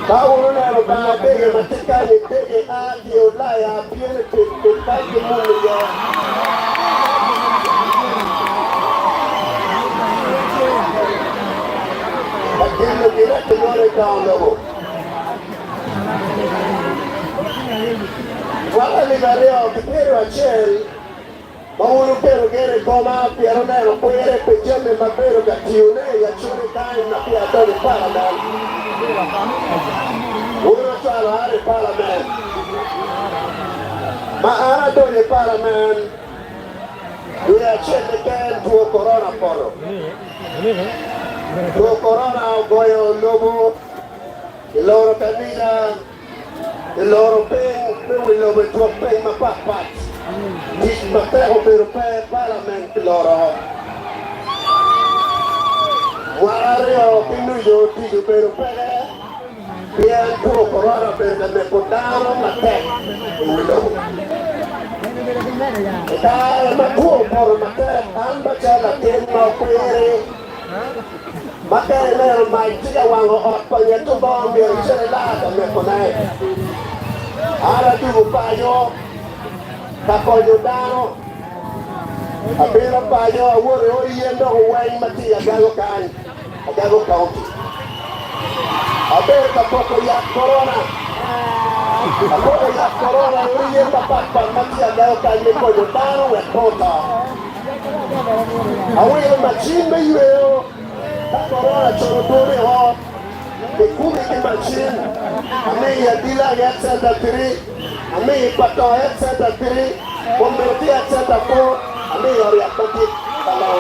Kauna lo ba bege matika ni bege adi olaya piene pe pagi mulu ya. Agenda kira tenore kauna bo. Wala ni barrio kipero achel. Maulu pero gere goma piero nero puere pejame mabero gatiune ya churi kai na pia dori paradan. Uno solo are parliament. Ma ara dori parliament. We are checking again to a corona poro. To a corona goyo lobo. Il loro cabina. Il loro peng. Il loro peng ma papat. Ma pero parliament loro. Wario pinuyo tiyo pero pere. Bien tuo corona per me potaro ma te. Ma tuo por ma te amba c'è la tenma quere. Ma te nero mai tia wango otto yeto bombi c'è la me ponai. Ara tu paio. Takoyo dano. Apira paio awore o yendo wai matia gago kan. Gago county. Aberta poco ya corona. Poco ya corona y esta papa matia dao calle pollo tano e pota. Awile machine yo. La corona choro dove ho. Che come che machine. A me ya dila ya tsada tri. A me pato ya tsada tri. Converti ya tsada po. A me ori a poti. Talao.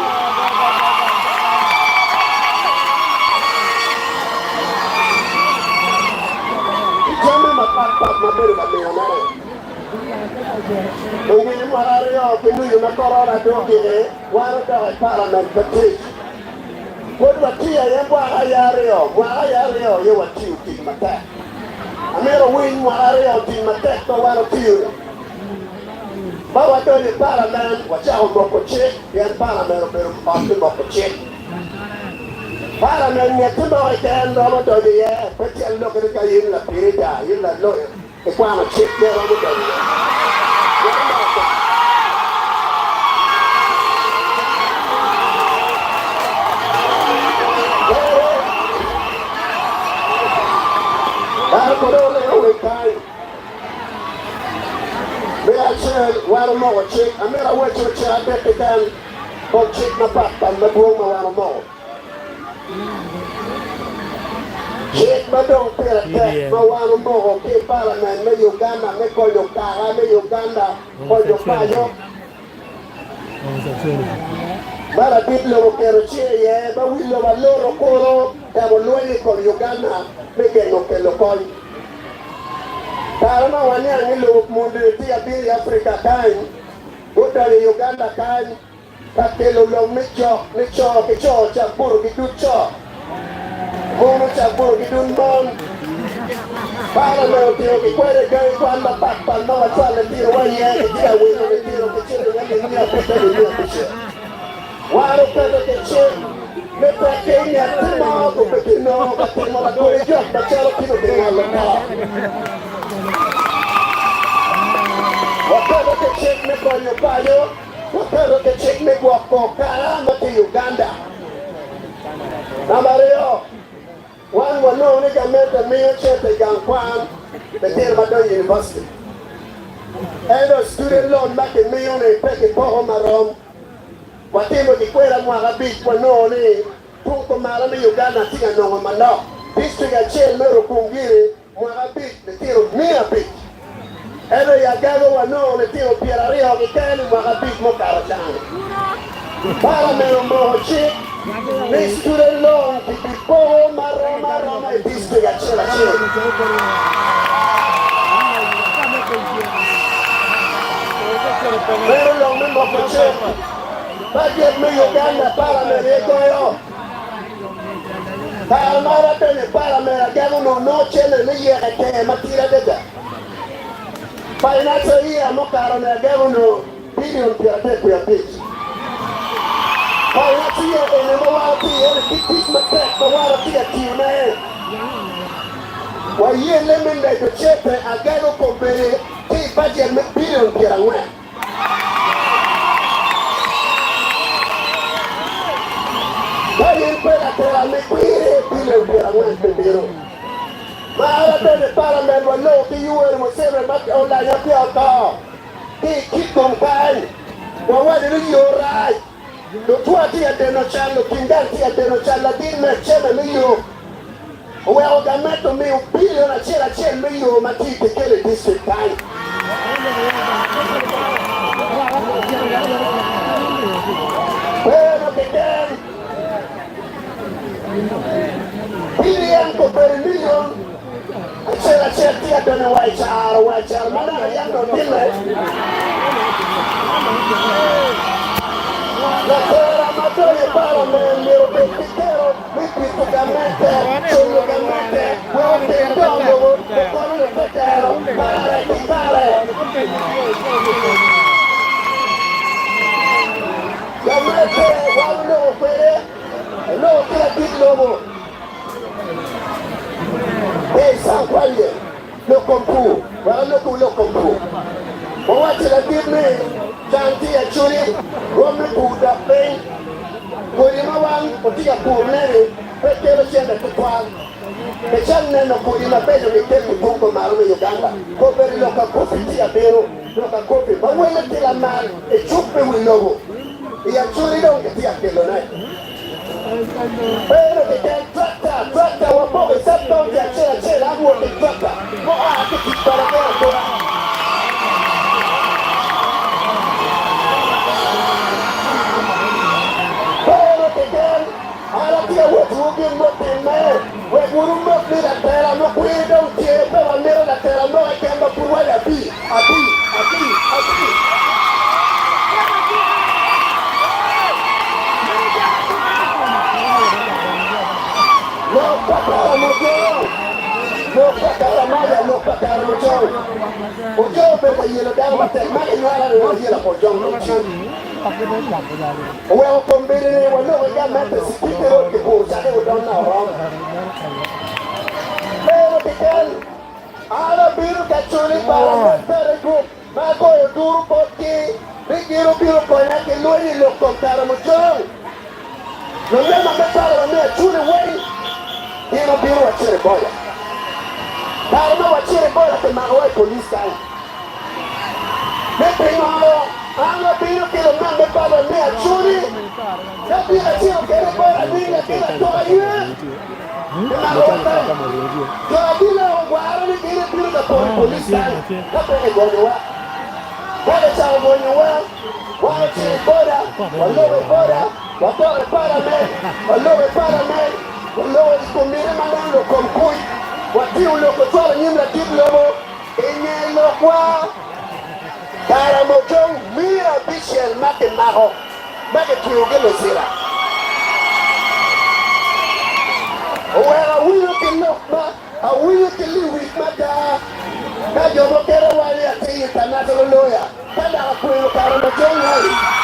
Ma bere la mia mare. Non mi imparare io che lui una corona doge guarda il Parlamento perché quando tia e guarda io wa tiu ti mata. A me lo win guarda io ti mata to guarda tiu. Ma guarda il Parlamento wa ciao poco c'è e il Parlamento per un poco c'è. Parlament ne tudo e ten do do ye perché lo che yin la pirita yin la lo e qua ma c'è che lo do Corona o kai. Me a c'è guarda mo c'è a me la vuoi c'è a te kan con c'è na patta ma buon ma guarda mo. C'è ma non per te ma guarda mo che Parlamento me Uganda me coglio cara me Uganda coglio paio. Ma la dillo che c'è ma willo ma loro coro siamo noi con Uganda perché non che lo poi Karama wanyang lo mundu ti abiri Afrika kan. Udali Uganda kan. Kakelo lo micho kicho chakburu kiducho. Mono chakburu kidunbon. Para lo tiro que puede que cuando papa no va a salir tiro vaya que tira bueno que tiro que chile que ni a puta de ni a pucha. Guaro pero que chile me pequeña timo con pequeño que timo la gore yo bachalo tiro que no lo pa. Guaro que chile me coño payo, guaro que chile me guapo caramba que Uganda. Namareo one will know nigga met the main church at Gangquan, the Telmadon University. And a student loan back in Mayon and Pekin Pohomarom. What they would declare one a bit for no name, Punko Malami Uganda, Tia no Mano. District at Chair Mero Kungiri, one a bit, the Tiro Mia bit. And a Yagago and no, the Tiro Pierre, the Can, one a bit Mokaratan. Paramero Mohochi. This student loan to be poor, Maroma, this to your children. Very long member for children. But get me Uganda, Paramedico. Paramara, Paramera, Gavano, no children, a year at Matira Deda. Financial year, Mokarana, Gavano, billion to your pitch. Kaya siya na mawawati yan, titik matek, mawawati at yunay. Waya lemon na ito chepe, agano ko bere, kay budget billion kaya nga. Kaya pala tera may billion kaya nga bero. Maharap na para men walo, tiyuwer mo sebe, mat online na piyaw ka. Kikit kong kain, wawali rin yung right. Lo tua tia denociando, Kingal tia denociando, dimmi c'è meglio. O è organizzato me un piglio, la c'è meglio, ma ti che le disfittai. Bueno che ten. Piglianco per il milione. C'è tia denociando, ma non è andando dimmi. La terra matrice para me, mio pensiero, mi fisicamente, solamente, quello che incontro, con il pensiero, para recitare. La mente, quando fede, lo che è di nuovo. E San Quaglie, lo compù, guarda tu lo compù. Ma guarda la dirmi, Tanti a Churi, Roman Buddha Pain, Gorimawan, Otia Purneri, Petero Senda Tuan, the Channel of Kurima Bezo, we take the Punko Maru Uganda, go very local coffee, a bero, local coffee, but when you tell a man, a chupe will know. He actually don't get the Akilonite. Pero que te trata, o poco, excepto de hacer algo que trata, no hay que quitar a ver. We wouldn't look at the terra, no, we don't care, but I never la terra, no, I can't look where I be. No, Pacara Mojo, no, Pacara Maya, no, Pacara Mojo. Mojo, but you know, down with that money, you are here for John. Well, from being able to get met the speaker of the boat, I don't know. Pero ahora vino que chuli para el grupo, me voy a duro porque me quiero poner que no es lo contaron mucho. No me para la chuli güey, y no vino a chile boya. Para no a chile boya que me voy a policía. Me primero. Ahora pido que lo mande para mí a Churi. Ya pido que le pueda venir aquí a todavía. Yo aquí le guardo y quiero que por el policía. No puede goñar. Puede echar goñar. Puede echar fuera. Cuando me fuera. Cuando me párame. Cuando me comida mandando con cuy. Cuando lo que tú a la niña aquí luego. Inyelo kwa Karamojong Mira Bishel Make Maho Make Tuyugelo Zira. Well, I will can look back, I will can live with my dad. Now you're not getting away at the international lawyer. Can I put you Karamojong?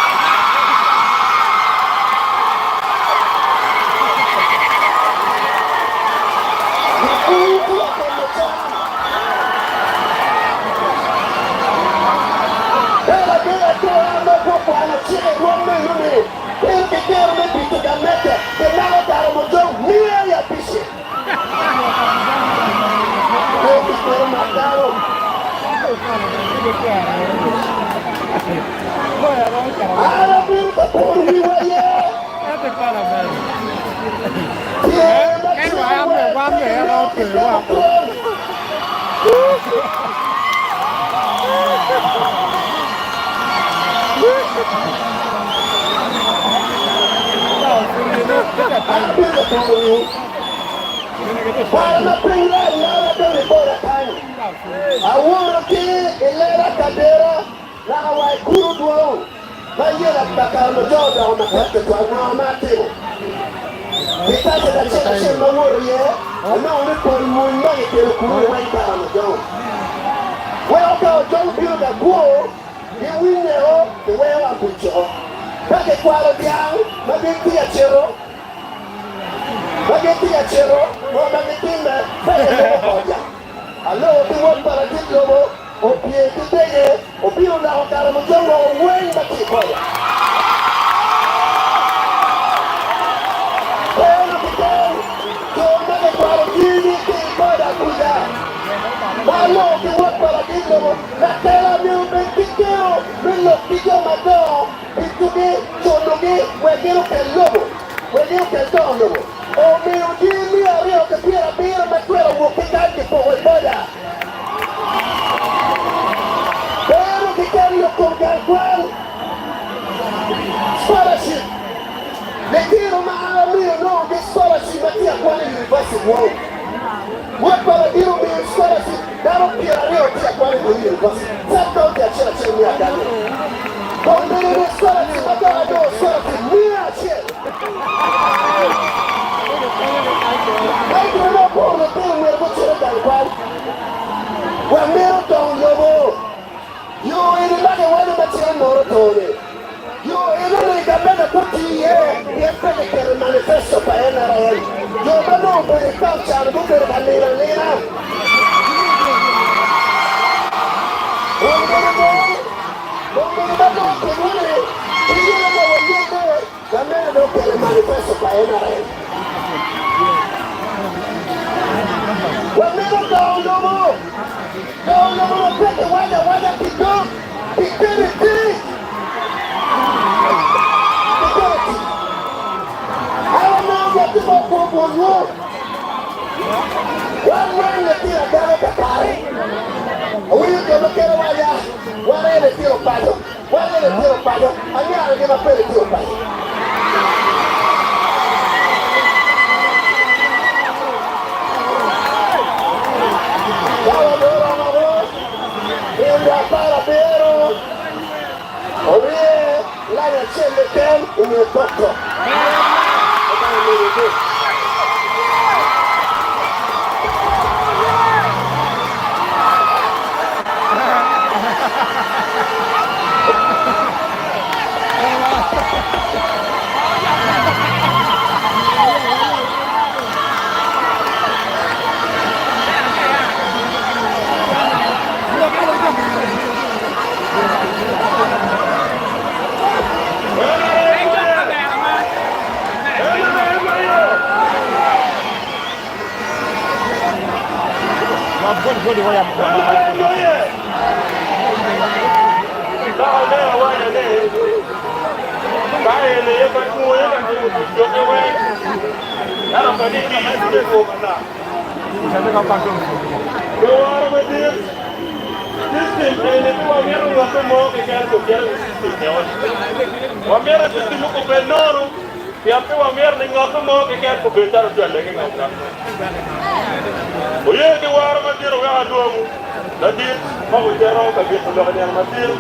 Nadit, mau jero ka gitu lo yang matil.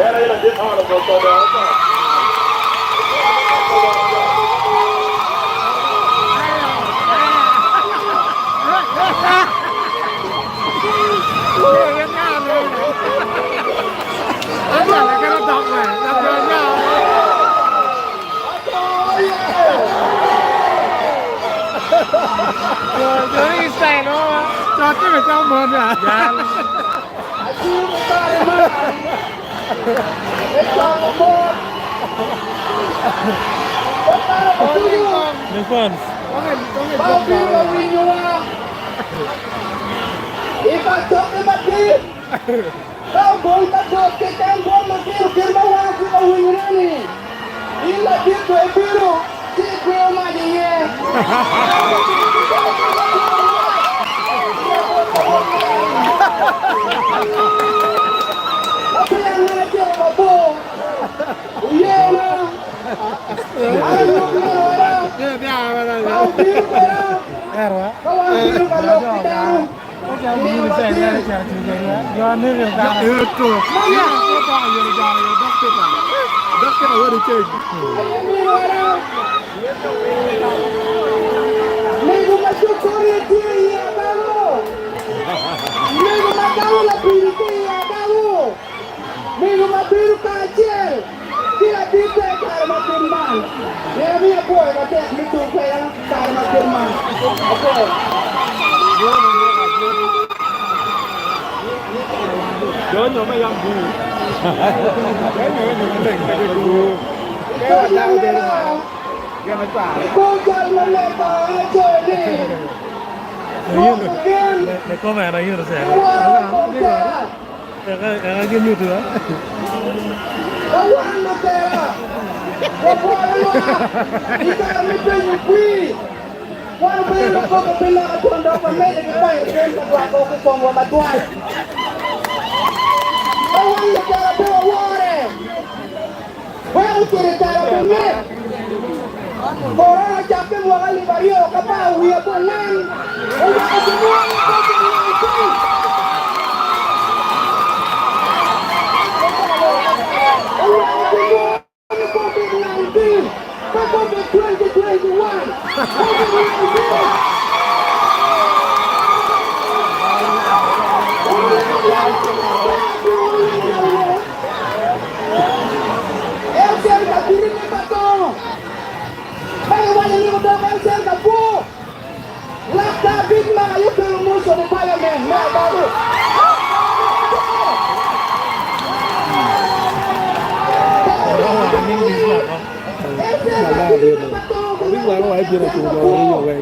Era ila dit ala go to da. Jadi saya no, cocok macam mana? Defense. If I talk about this, kau boleh tak kita boleh mesti firman wajib kau ini. Ila dia tu biru, dia kau mati ye. Apa yang nak dia apa? Ye lah. Ayo kita. Kau biru berapa? Kau biru kalau kita. Macam ni saya nak cakap juga. Jangan ni yang dah. Itu. Ya, kita ayo jalan. Doktor awak dicek. Mego masuk Korea dia ya kamu. Mego macam la pilih ya kamu. Mego mabiru kacil. Tidak bisa karma firman. Dia ni apa yang kata itu saya karma firman. Apa? Jangan cuma yang bu. Kau tahu dari mana? Dia macam. Kau jangan lepas aja ni. Để có mẹ này như là sẽ cái như thế đó. Kawan kita, kawan kita mesti nyuci. Wan bela kau bela aku anda pemai kita yang kedua kau ke kongwa batuan. Kawan kita bawa ware. Bawa kita pemai. Orang capek dua kali bario kapau dia punan. Orang semua kita COVID-19, COVID 2021, El cerca, diri ni patong. Bayi wajah ni muda el cerca pu. Lakta bigma ayo kalau musuh di parlimen, mak baru. Biết là có phải chưa là chủ đồ đi rồi về.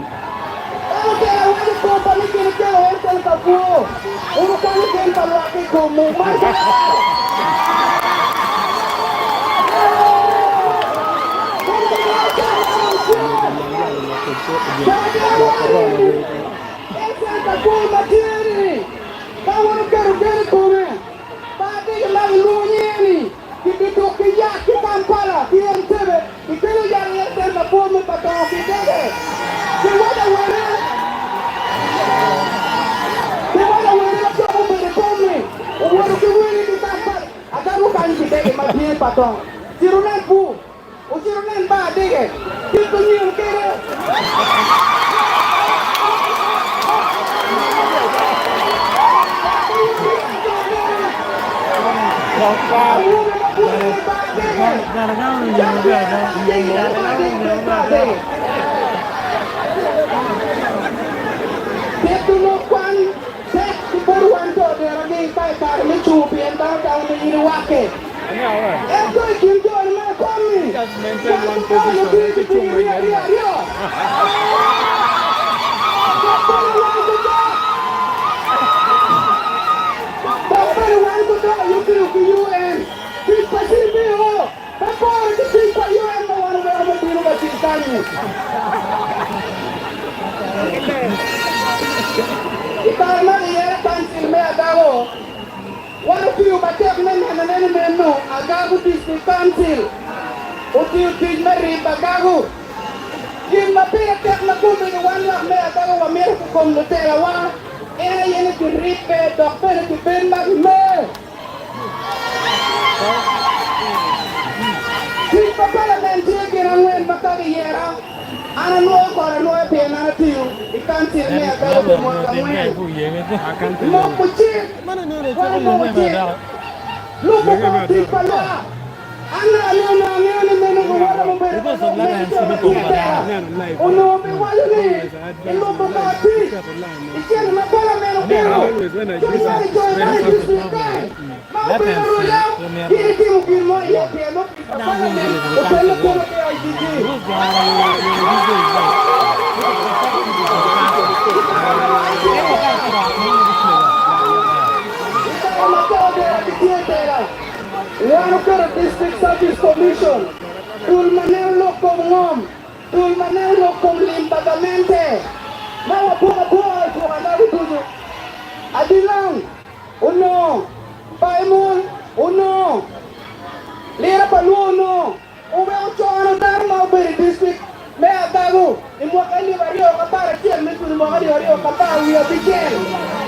Patong, cirunan bu, cirunan ba deh, itu nyium kere. Itu lokuan, set di buruan tu dia lagi pai mecu pian tahu ini wake. Esto es quien yo hermano come. Just maintain one position. Itu cuma ini. Kita mana ya tansil me agawo. Walau piu baca nene menu agago district council. Utiu meri bagago. Yin mapira tek na kumi ni wan lak me agago wa mer ko kom lutera wa. yene ki ripe doktor ki ben mag me ki parlamenti ki rangwen bakari yera ana no ko no pe na tiu ikanti me ka ko mo ngwen mo kuchi mana no le cha mo me da lu ko ti pala ana no no no no no ko wala mo be uno me wala ni ilo ko ka ti ikene na pala me no pero la pensa kiri ti mo ki mo ya pe no pala me o pelo ko ke ai di Wanukara District Service Commission, tulmanelo komngom, tulmanelo komlimbagamente, mawa buka tuhanari tuju, adilang, uno, paimun, uno, lira palu uno, uwe uchoano dharma uberi district, mea gagu, imwakali wario kapara kiel, mitu imwakali wario kapara uya bikel,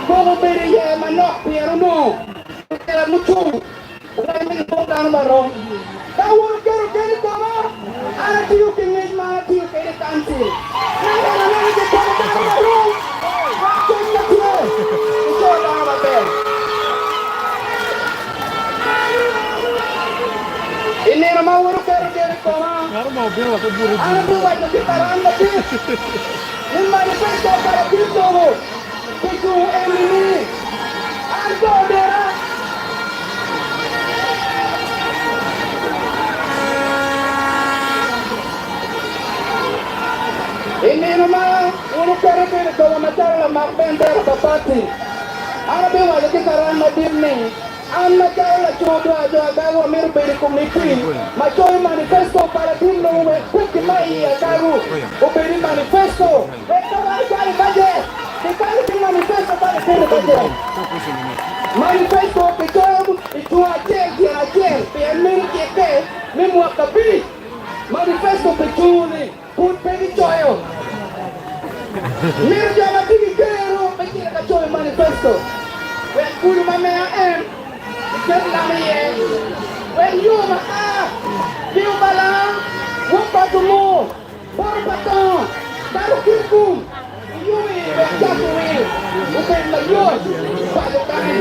kong uberi ye manok, pero no, kira mutu, udah ini bukan barong. Tahu kiri koma, ada tiu kengej mana tiu kiri kansil. Nana kita koma barong. Waktu nak tiu, itu dah apa? Ini nama urut kiri koma. Ada dua kita randa tiu. Ini manifesto para tiu. Itu ini. Anto dera. Ini nama urut kiri kalau macam mak bender bapati. Ada dua kita randa tiu. Anna kala chodo ajo agago mir beri komiti macoi manifesto para timno we kuki mai agago o beri manifesto eta vai kali baje de kali tim manifesto para timno baje manifesto que todo e tu aje pe mir que pe me muakabi manifesto que tu ni put beri choyo mir jama tigi kero me kira ka choyo manifesto we kulu mamea Just let me in. When you are you balang, walk out the mall, for baton, barukikum, you will just win. Open the yours, by the time.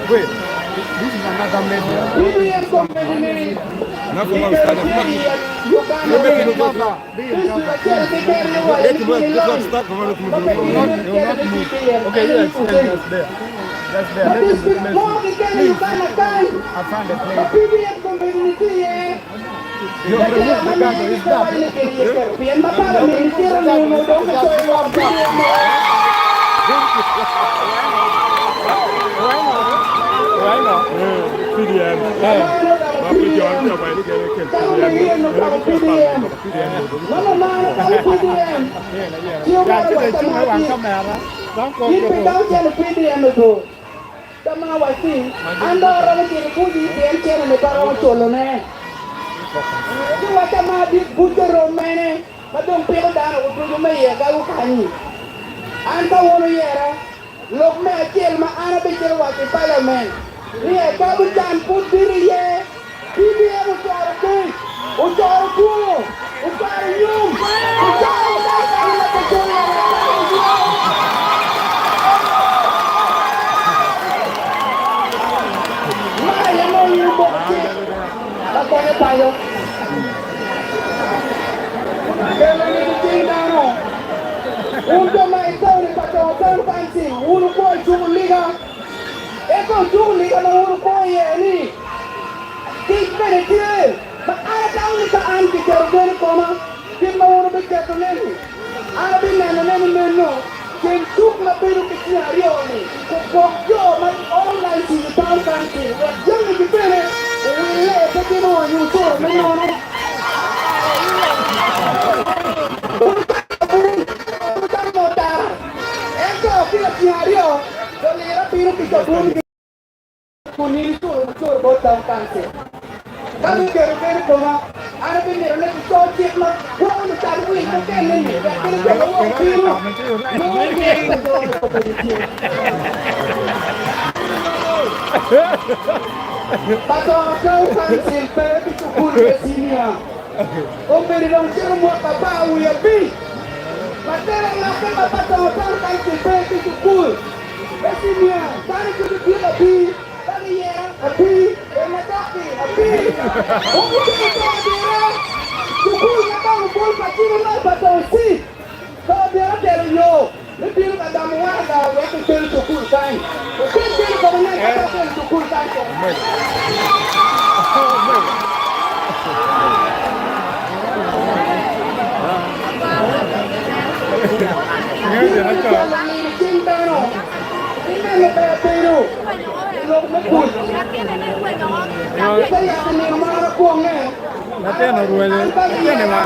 Wait, this is another media. BBM company. Not for us, you okay, yes, that's there. That's there. Let us please. I found a place. BBM community. You have removed the gun, it's Why not? PDM. Tama wasi, ando orang kiri kudi dia cina ni para orang ne. Cuma tama di bujer romene, madong pihak dana untuk rumah ya kalau kani. Anda wono yera, lok me acel ma ana bicara wasi parlemen. Ni kalau campur diri ye, ini yang ucara ku, ucara nyum, ucara dah kecuali. Apa yang tayo? Kalau ni kita no, untuk maitau ni pakai fancy, ulu kau cuma liga, cuma liga na ulu kau ni. Tiga ni dia, ada tahu ni tak anti kerja koma, kita ulu bekerja ni. Ada bina menu. Kentuk na pero kecil hari ni, kokjo man online sih tahu fancy, jangan dipilih. Wile peti mo yuto menyono. Bukan modal. Engkau kira kiario. Dolera piru kita pun. Kunil tu botang kanse. Kalau kira koma Ana bi mero na to ti ma wo no ta wi ko ke ni ni ka ni ko wo ti mo mo ni ko do ko ti ti pa to ko kan sil pe bi to ku ni sinia o me ri long ti mo pa pa u ya bi pa te la ke pa to ko kan sil pe bi to ku sinia ta ni ko ti la bi ta ni ya a bi e na ta ki a bi o ku ti to bi Sukulu na bang bol patino na patonsi. Kalau dia dari yo, lebih ada muara waktu dari sukulu kan. Bukan dari kawanan kita dari sukulu kan. Cinta no, ini lebih peru. Lo mukul. Kita yang menerima kuangnya. Natena ruele, natena ma.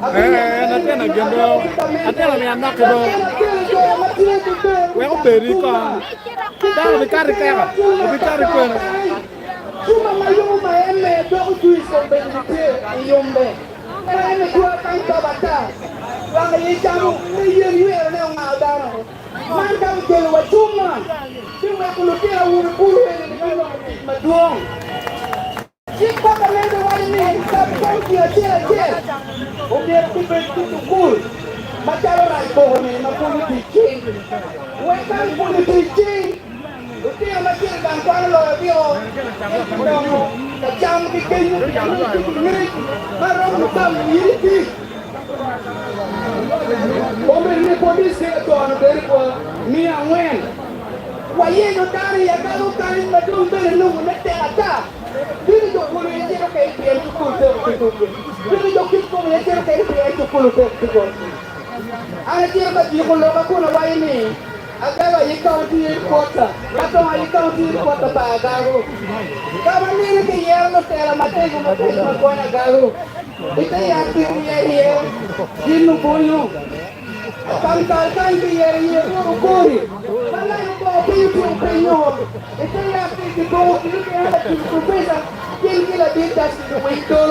Natena gendo, natena mi anak do. Wewe beri kan. Dah bicara kaya, bicara kaya. Cuma mayu maeme do tuis ko benite iyombe. Ene kwa kan tabata. Wanga yijamu ni yeye ne ngadana. Manda ujelo wa chuma. Cuma kulukia urukulu ene ngalo maduong. Jika kalian wali ni sabkan dia cie. Ubiar tipe itu cool. Macam orang bohong ni macam politik. Wekan politik. Uti yang macam gangguan lo dia. Orang kacang bikin mirip. Marah macam ini. Omen ni polis dia tu anu dari ni angwen. Wahye no tari ya kalau tari macam tu ni nunggu nanti ada. Dili do kulo yetero kay piel to kulo to. Dili do kit ko yetero kay piel to kulo to. Ana tiro ba di kulo ba kuno wa ini. Agawa yikaw di kota. Kato yikaw di kota pa agawo. Kama nini ke yerno tela matego matego ko na agawo. Ito ya tiro ye dinu boyo. Kantal kan ke ye ko kori. Malay ko piyo piyo. Ito ya tiro ko ko pesa kila bita wito.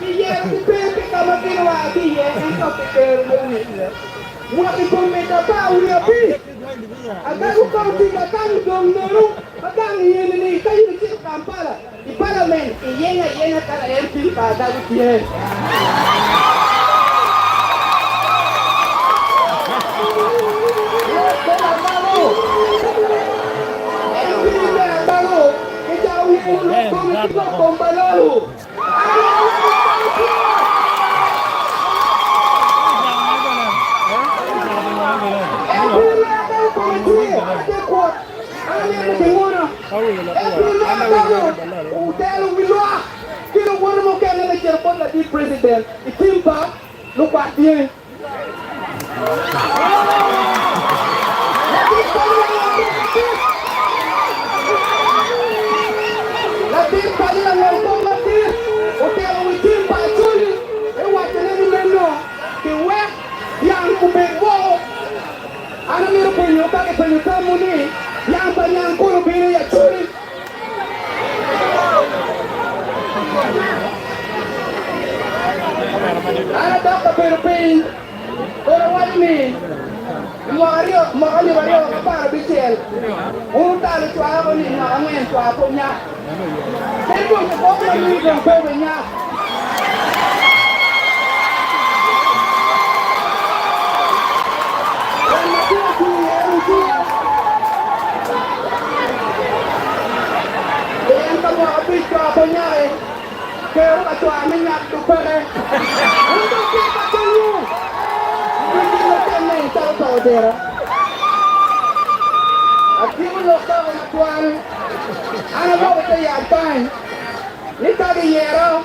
Kiye pepe kama kila kiye ito pepe. Mula komenta pa uri api. Agaru kau tiga kali dongdoro. Agang yene ni kayu ni Kampala. Di parlemen yena kala MP pada kiye. President, itimpa lupa dia. Nanti kali yang ngomong mati, oke kalau itimpa curi, wajahnya ni meno, kiwe yang kubego, anak miru punya pakai penyukamu ni, yang banyak kuno biru ya curi. Ana dapat berpin, orang wani, Mario apa bicara, untar itu apa ni, ngamen itu apa nya, saya pun sekolah ni dengan nya. Yang kamu habis itu apa nya? Kero ka tua minyak tu pere. Untuk kita tunggu. Kita nak main tahu dia. Aku mau tahu nak tuan. Anak bawa saya apa? Ni tadi yero.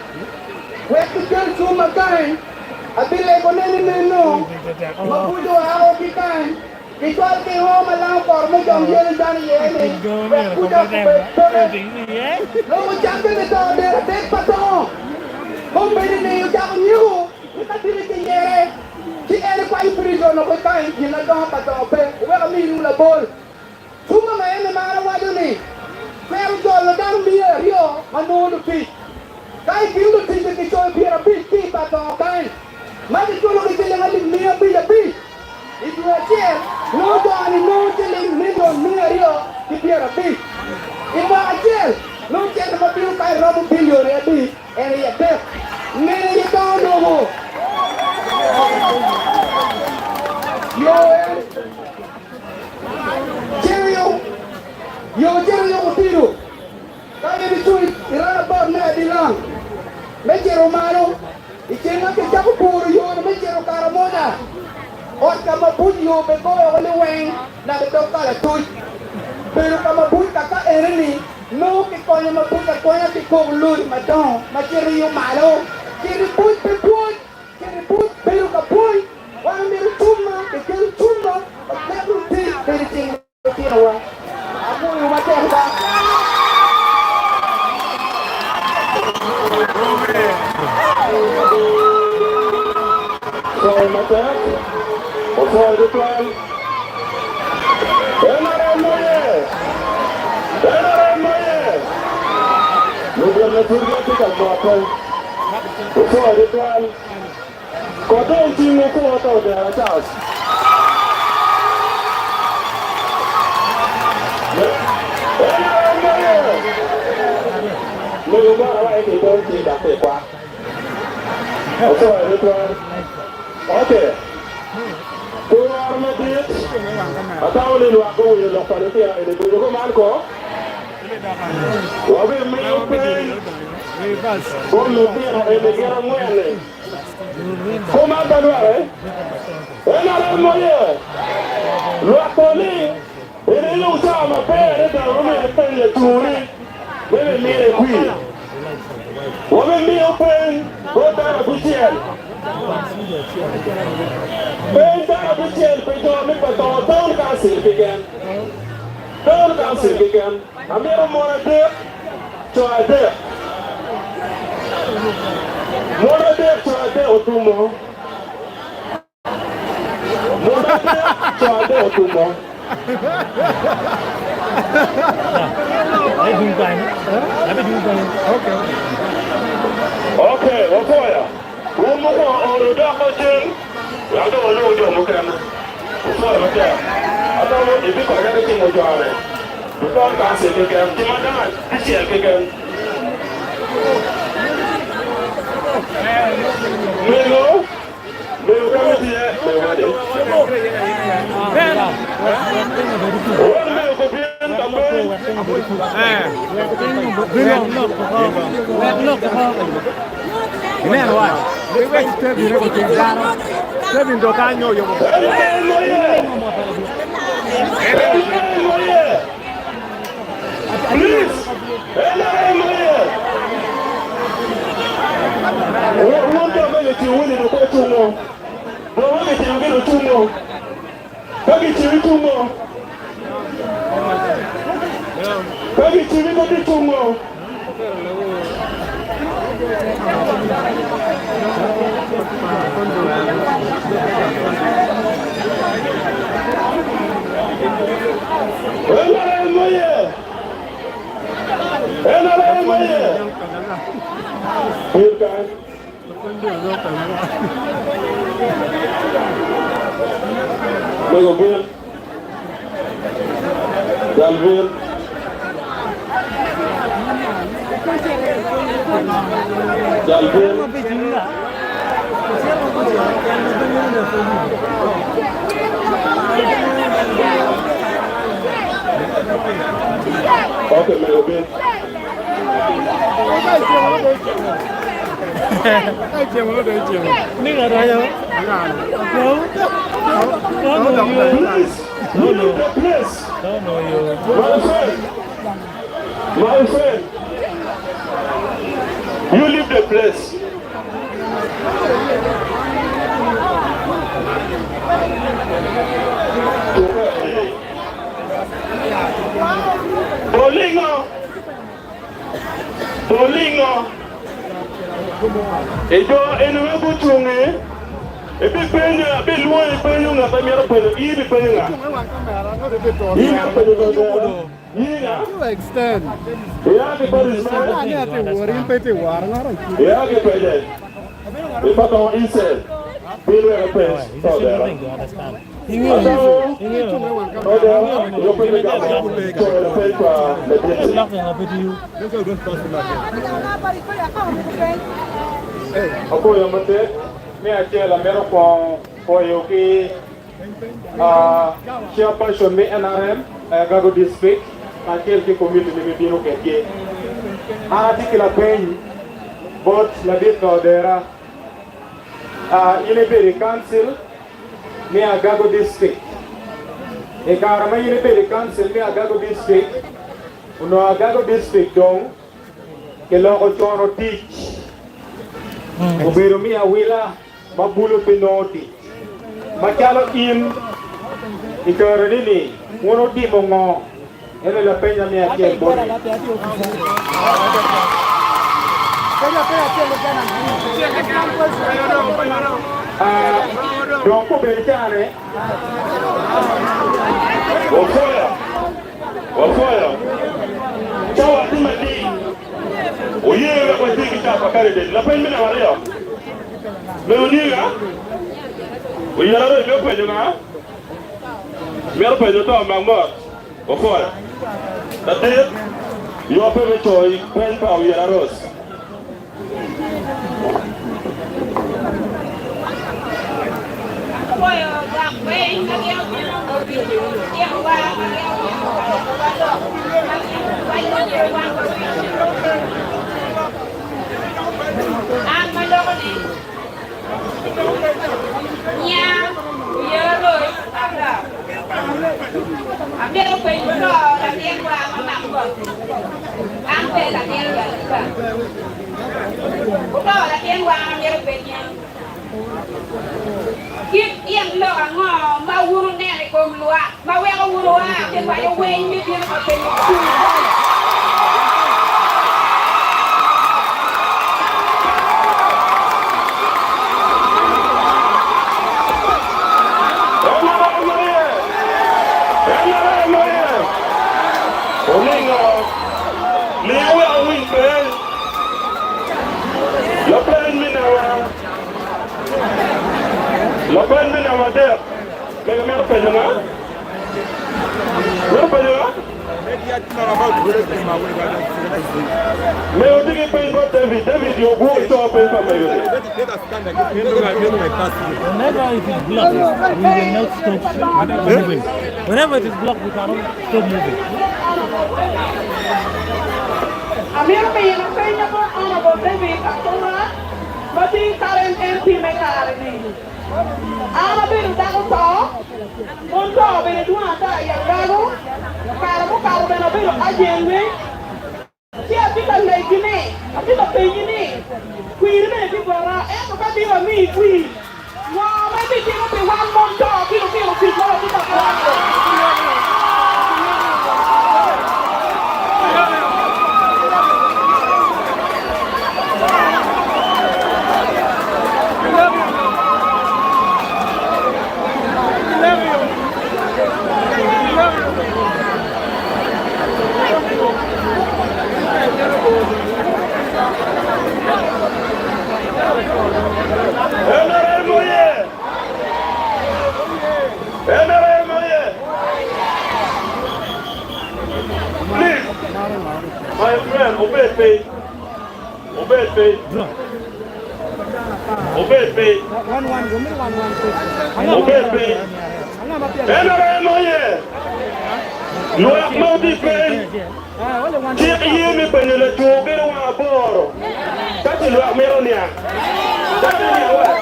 Waktu kan cuma kan. Abile konen menu. Mabudo ako kita. Itual ke ho malang kormo jom yel dan yele. Kuda lo jambe de to de tek pato. Kom beri ne yo jam nyu. Kita dile ke yere. Ki ere kwa prison no ko kai gina do pato pe. We ka mi nu la bol. Tuma ma ene mara wadu ni. Pero do lo dan bier yo manu du pi. Kai piu tu tinga ki choi pira bi ki pa to kai. Ma di cholo ki tele ngali mia bi la bi. Itu aja. No do ani no tele mia rio ki pira bi. Iba aja. No tele ma piu kai robo billion ya bi. Ene ya def. Nene ya down no. Yo Jerry Mutiru. Kaya dito irabab na dilang. Medyo Romano. Ikinga ke jabu puro yo medyo Karamona. Ot kamabun yo beko wala weng na beto kala tuy. Pero kamabun kaka ereni no ke konya mabun ka konya ke ko lul madon. Medyo yo malo. Kiri put put. Kiri put pero kapoy. Wala meron tuma, kaya tuma. Pag ti pero ting tinawa. Ako yung mateng ba? So, mateng. Before the plan. Enaran moye. Lugar na turga tika mateng. Before the plan. Kota tingo ko atau dia atas. Mình có ai thì tôi chỉ đặt tiền qua. Ok, được rồi. Ok. Tôi làm một việc. Ở đâu đi loạt cô như lọc vào được tiền thì tôi có bán có. Ở bên mình ok. Có một tiền ở đây cái nó nguyên này. Không ăn bao nhiêu đấy. Em làm bao nhiêu? Loạt cô đi. Ini lu sama pere da rumah pele turi. Bebe mire qui. Women mi open. Bota buciel. Bota buciel pedo mi pato don kasir pigen. Don kasir pigen. Amiro mora de. Choa de. Mora de choa de otumo. Mora de choa de otumo. Okay, Okoya. Rumo ko oroda ko chen. Yado lo jo mo kan. So lo ke. Ata mo ibi ko ga ke mo jo are. Ko ka se ke ke ti ma dan. Ti se ke ke. Melo. Melo ka ti e. Melo ga de. Nè rồi, cái quay chơi gì nó còn tiền ra đâu, chơi mình đồ ca nhồi vô một. Okay, my open. Ai chèo nó để chèo. Nước ở đây không? No. Please. No. My friend. You leave the place. Bolingo. Ejo enuwe buchunge. Ebi penya, ebi luwe penyu nga pemera penyu. Ibi penyu nga. Ibi penyu nga. Yinga. You extend. Ya ke paris Saya man. ni ate warin pete warna rai. Ya ke pede. Ipato insel. Bilu ya pes. Todera. Ingi Ako yung mate, may achela meron po yung chairperson may NRM, Gago District, achel ki community ni bino keke. Arati kila penyi, bot labit Todera, Uniberi Council, may Gago District. Karama Uniberi Council may Gago District, uno Gago District dong, kiloko chono teach. Ubiro mi awila mabulo pinoti. Makalo in ikarani ni ngono di mongo. Ele la peña mi aquí el boni. Donc ko beritane. Wafoya. Chawa timadi. Oye kwa tiki chapa kare de. La peine mina waria. Meuniga. Uyara ro lo peño nga. Mero peño to mangmot. Wafoya. Date yo pe me choy pen pa uyara ros. Yang lo ngò ma wuru ne ko mlua ma we ko wuru wa ke ba yo we mi bi ko pe La peine mina wader. Mais mero peño nga. Mero peño nga. Mais o digi peñ ko David yo go to peñ pa mayo. Whenever it is blocked, we will not stop moving. Whenever it is blocked, we cannot stop moving. Amir Payne peña ko honorable David Akora. Mati karen MP me karen. Ana biru dago to. Monto bene tuata ya dago. Karo bene biru ajenwe. Si apita legine, apita pejine. Kuiri bene bibora, ko ka biwa mi kui. Wa me bi tino pe wan monto, kilo kilo kita kwako. My friend, obey me. Obey me. Obey me. Obey me. No no different. Check you me when you let you get one boro. That's what Meronia. That's what.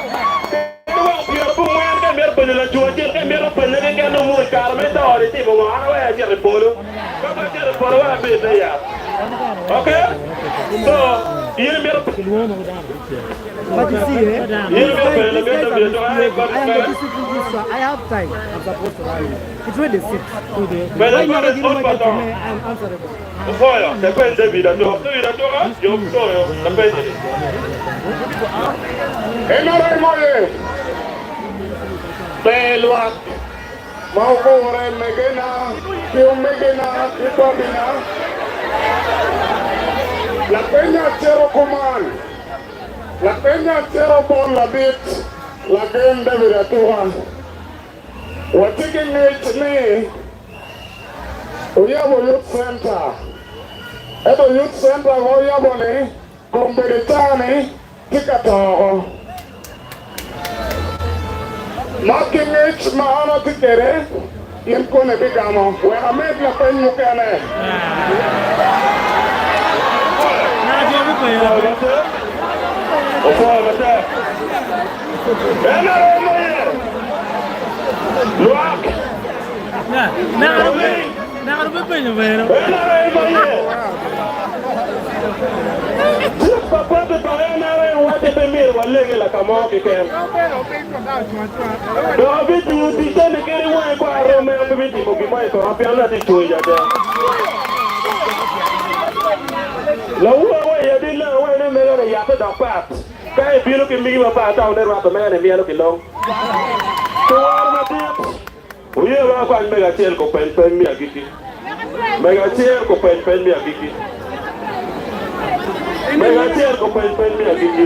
Okay? So, you But you see, I have time. I'm supposed to rally. It's really 6. Right now, they didn't make it to me. I'm answerable. Fire, depende David, yo depende. Enora moye. Belwa. mau gore megena piu megena itobina la peña cero kuman la peña cero bon la bit la gen David Atuha watiki ni uyabo youth center eto youth center uyabo ni komberitani tikatogo Makingich maana tikere yemko ne bigamo we amet la pen mukane na je bu pe ya o fo mate ena moye luak na bu pe no vero ena moye papa de parena wate be mir walege la kamo kikem do bitu titane kere wa ko arome o bitu mo ki mai ko apiana ti chuja ja la wa ya di la wa ne me ya ta da pat kai bi lo ki mi ba pa ta ne ra to me ne mi lo ki long to war ma ti o ye wa ko me ga tel ko pen pen mi agiki me ga tel ko pen pen mi agiki Megacer ko pen mi agiki.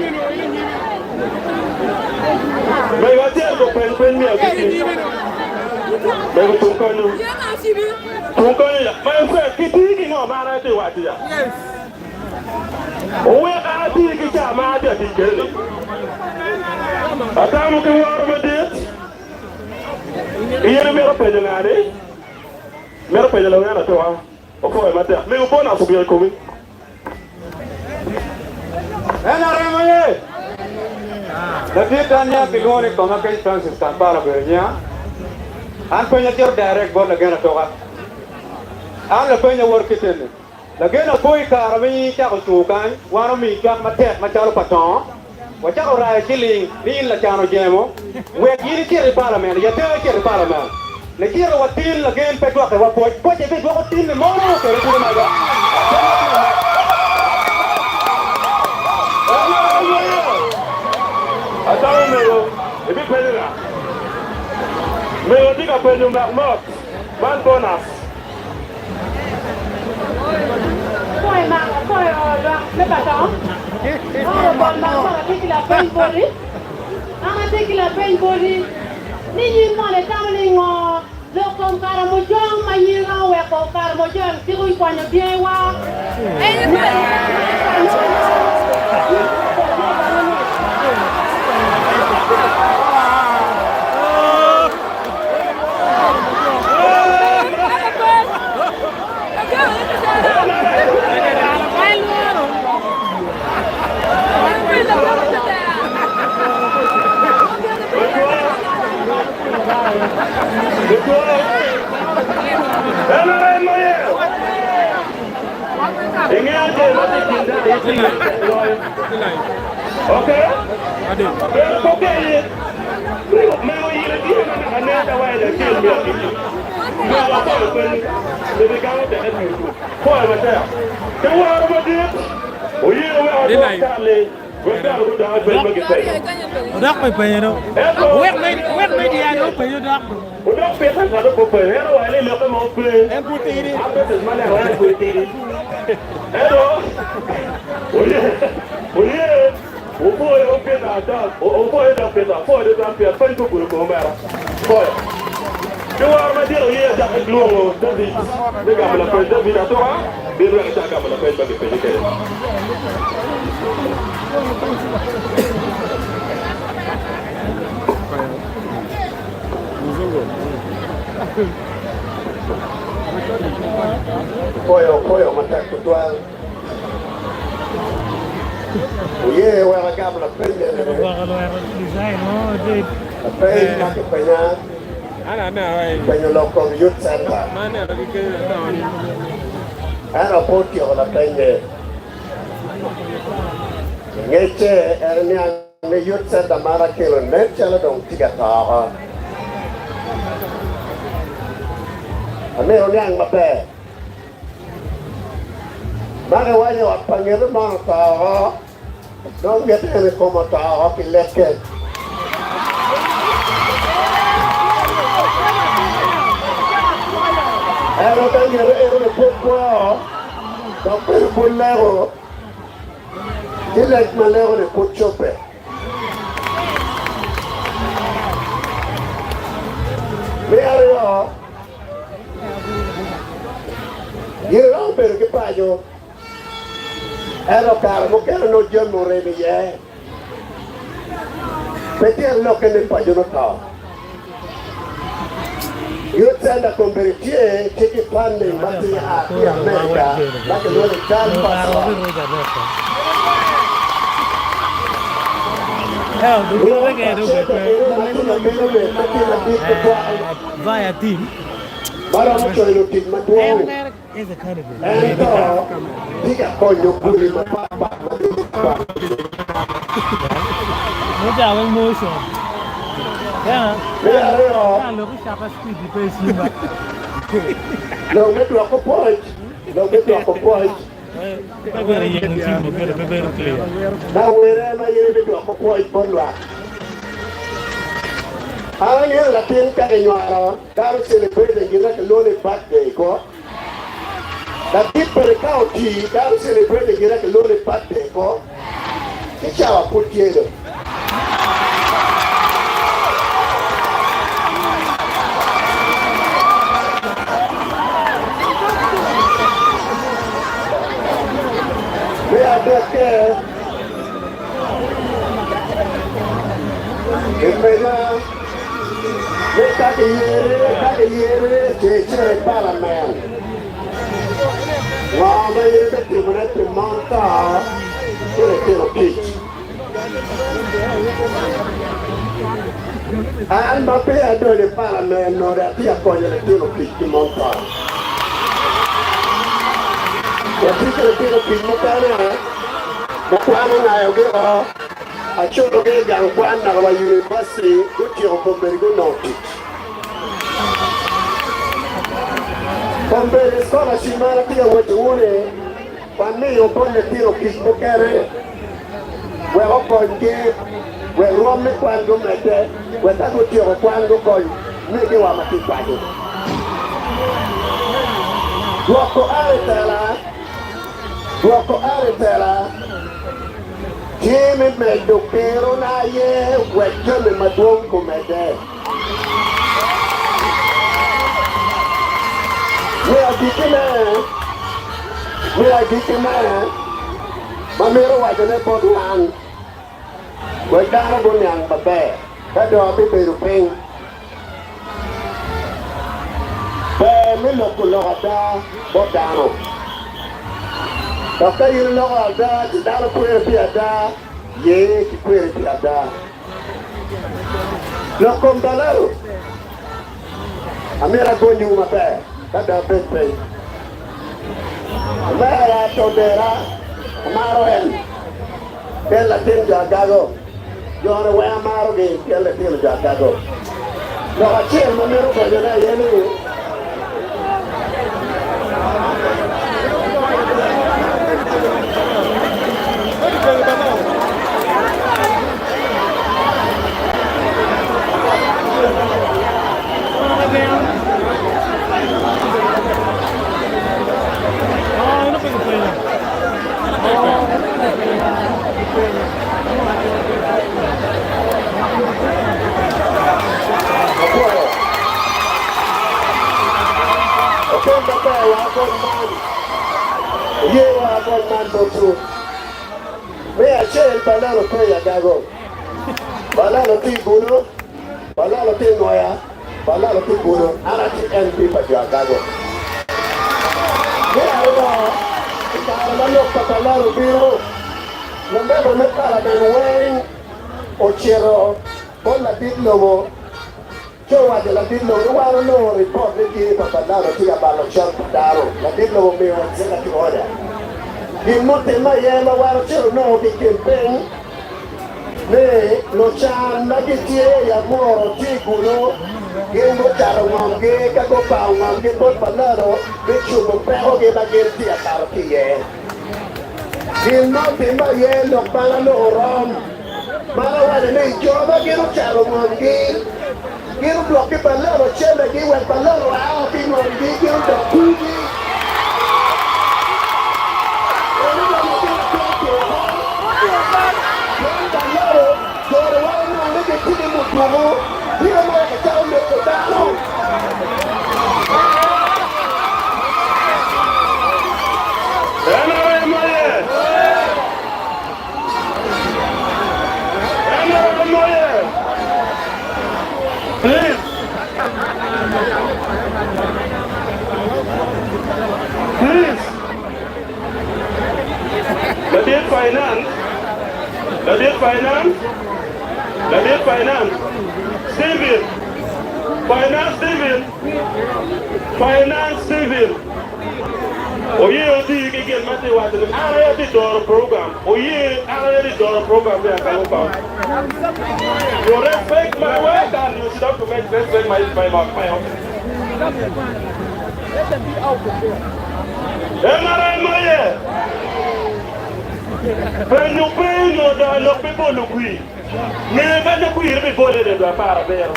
Megacer ko pen mi agiki. Mego tunkanu. Tunkanu ya. My friend, kitiki no mara te wati ya. Yes. Owe ati ki cha ma ati tikele. Atamu ke war medet. Iye mero pele ngare. Mero pele la ngana to wa. O ko e mate. Me ko na subi ko mi. Ena remoye. Tapi tanya pilih koma ke Francis tanpa bernya. An punya tiap direct buat lagi nak tokat. An punya work itu ni. Lagi nak boy karami cak usukan. Warami cak mati macam patong. Wajak orang kiling ni la cano jemo. Wek ini kiri parlimen. Ya tiap kiri parlimen. Lagi orang watin lagi pedua ke wapoi. Poi jadi dua watin ni mana kiri tu mana. Atamu mego, ebi penila. Mego tika penu makmot, man bonus. Koi mak, koi orang, lepas tu, oh bon mak, orang tinggi la pen body, orang tinggi la pen body. Ni mau le tamu ni ngau, lokom karamujong, mayi ngau weko karamujong, tirui kuanya biawa. Okay? Okay. Mego yile di na anenda wa ile kill me akiki. Mego wa ko ko ni. Le ga de ni. Ko ma ta. Ke wa ma di. O yile wa ko kale. Ko da ko da ba ma ke pe. Dak pe no. Wek me dia no pe yo dak. O dak pe ta ka do ko pe. Hero wa ile ko mo pe. En ku ti ri. Ape te mala wa ku ti ri. Hero. O yile o boy o peta da o boy da peta foi da peta foi do grupo como era foi eu arma de eu ia já globo David pega la coisa da vida toda de lá já acaba la coisa que pede que foi mas tá tudo Oye, voy a acabar la pena. La pena que pena. Pena lo con youth center. Era potio la pena. Ngece ernia ne youth center mara kilo net chala dong tiga taha. Ane orang mape. Maka wajah wat panggil mana taha. Don't get any como taha pilek. Ero kangere ero ne pokwa. Kapere bolero. Ilek malero ne pochope. Me aro. Yero ber ke payo. Ero kar mo kero no jomo rebe ye. Petia lo que ne payo no ta. Yo tenda convertir che fanno in materia qui a America, la che non è già il passato. Vai a team. Ma non c'è il team, ma tu is a candidate. dica coglio pure ma No doubt emotion. Yeah. Yeah, look at Shapa speed the pace. non mi tocco poi, non mi tocco poi. Very young team, very clear. Da uere ma io mi tocco poi por là. Anche la tenca che gnora, caro celebrate che non è batte ko. La per cauti, caro celebrate che non è batte ko. Che ciao a portiere. Perché ieri c'è il Parlamento, ma ieri perché non è più monta, che lo picchi. Ma per il Parlamento non è più a cogliere più lo picchi monta. Ya pikir kira pinutana, bukan na yoge o, acho yoge yang kuan na kawa university, kuci o pemberi noti. Pemberi sekolah simara kia wajune, pani yo pone tiro kisbukere, we okonje, we ruame kuando mete, we taku tiro kuando koi, mege wa matipado. Wako aretela, Jimmy medo pero na ye, wejome maduong kumede. We are dikime, mamiro wajane poduan, wejana bunyang babe, kado api beruping. Mi lokulogada bodano. Dokter yuri logada, tidaro kuere piada, ye ki kuere piada. Lokom dalaro. Amira gonyu mape, kada pepe. Amira todera, amaro en. Kella tinja gago. Jona we amaro ge kella tinja gago. Lokachel mamiro kojana yeni. Balalo pe ya gago. Balalo ti buno. Balalo ti noya. Balalo ti buno. Ara ti NP pa ya gago. Ya ro. Ita balalo pa balalo biro. Nombe me kala ben wen. Ochero. Con la ditlomo. Chowa de la ditlomo. Waro no report di pa balalo ti abalo char daro. La ditlomo me wa zela ti ora. Il monte Mayema waro c'era no che campaign ne lo c'hanno che tie ya moro tikulo che mo c'era un che cago pa un che pot parlaro che chulo però che la gente a tartie il monte Mayema lo parlano rom ma la guarda nei giorni che non c'era un che Quiero bloque palero, chele, que el palero, ah, que no, que quiero de puji. Finance civil. Oye, I get Matthew Watson. I did the program. Oye, I did the program. You respect my work and you should have to respect my office. When you pay your dollar, people look weak. Never the queer before they do a parabel.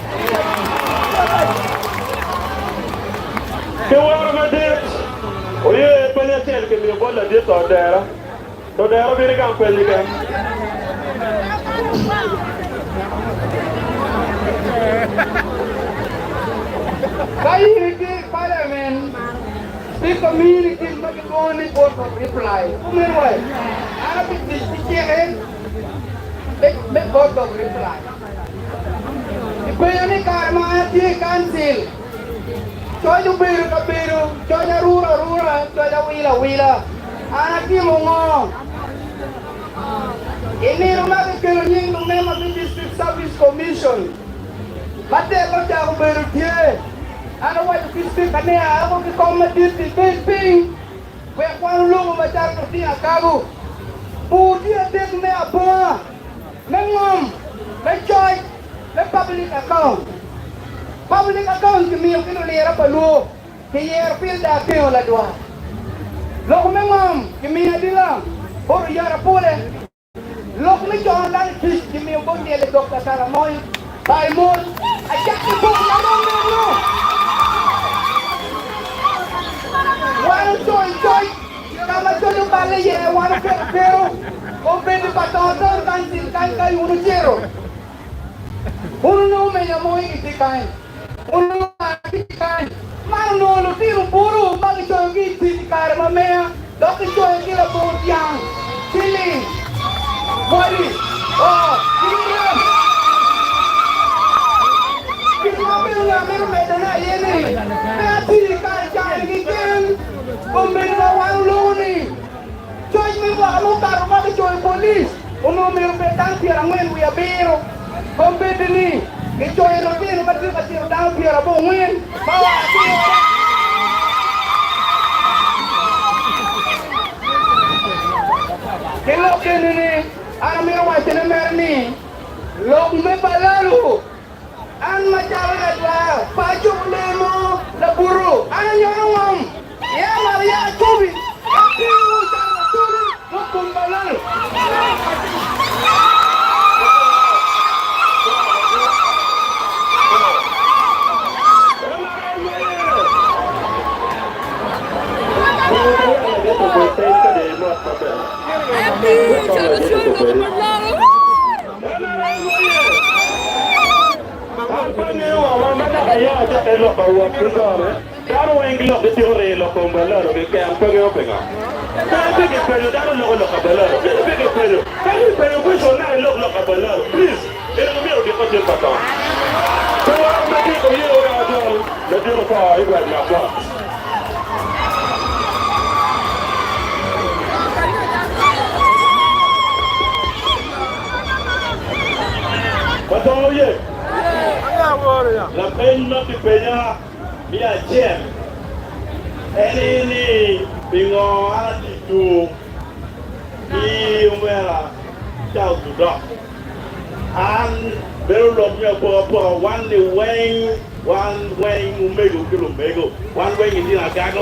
The one of it. Oh, yeah, when you tell me what I did out there, so they are very company again. Parliament, the community is not going to reply. I think the board of reply. The Payani Karma Council. Choy yung biru, choy na rura, choy na wila. Anak ni mo ngo. Ini rumah kekeluargaan rumah di District Service Commission. Mati ako siya ako biru dia. Ano wa yung district kanya ako ki komodit di ping. Kaya kung lumo macar ko dia kago. Budi adik me apa? Mengom, me choy, me public account. Public account kami yung kinulira pa lo. Kaya feel dati wala dua. Lok mengom kami adila. Or yara pole. Lok mi jolan kis kami yung bondi le Dr. Salamoy. Baimon. Ajak ni bok na mo. One choy. Kama choy yung bale ye one pero. O pwede pa tonton kan kayo uno zero. Uno no me llamo itikain. Uno itikain. Mano no tiro puro magi choy giti kar mamea. Dok choy kila bot yang. Chili. Wari. Oh, kira. Kira meron medana yene. Pati kar chay gitin. Pembina waluni. Choy mi wa mo karo magi choy polis. Uno meron petang pirangwen wiya biro. Kompete ni. Choy no tiro mati daw pira bongwen. Bawa tiro. Kelo kenene ana mero wa tene merni. Lok me balalu. An macawa dua. Paju lemo la buru. Ana nyorong. Ya Maria Tubi. Aku sama Tubi. Lok balalu. Oye, la pena que peña mia jem. Ini bingo atitu di umera jauh sudah. An baru lomnya apa one way umego kilomego, one way ini agak.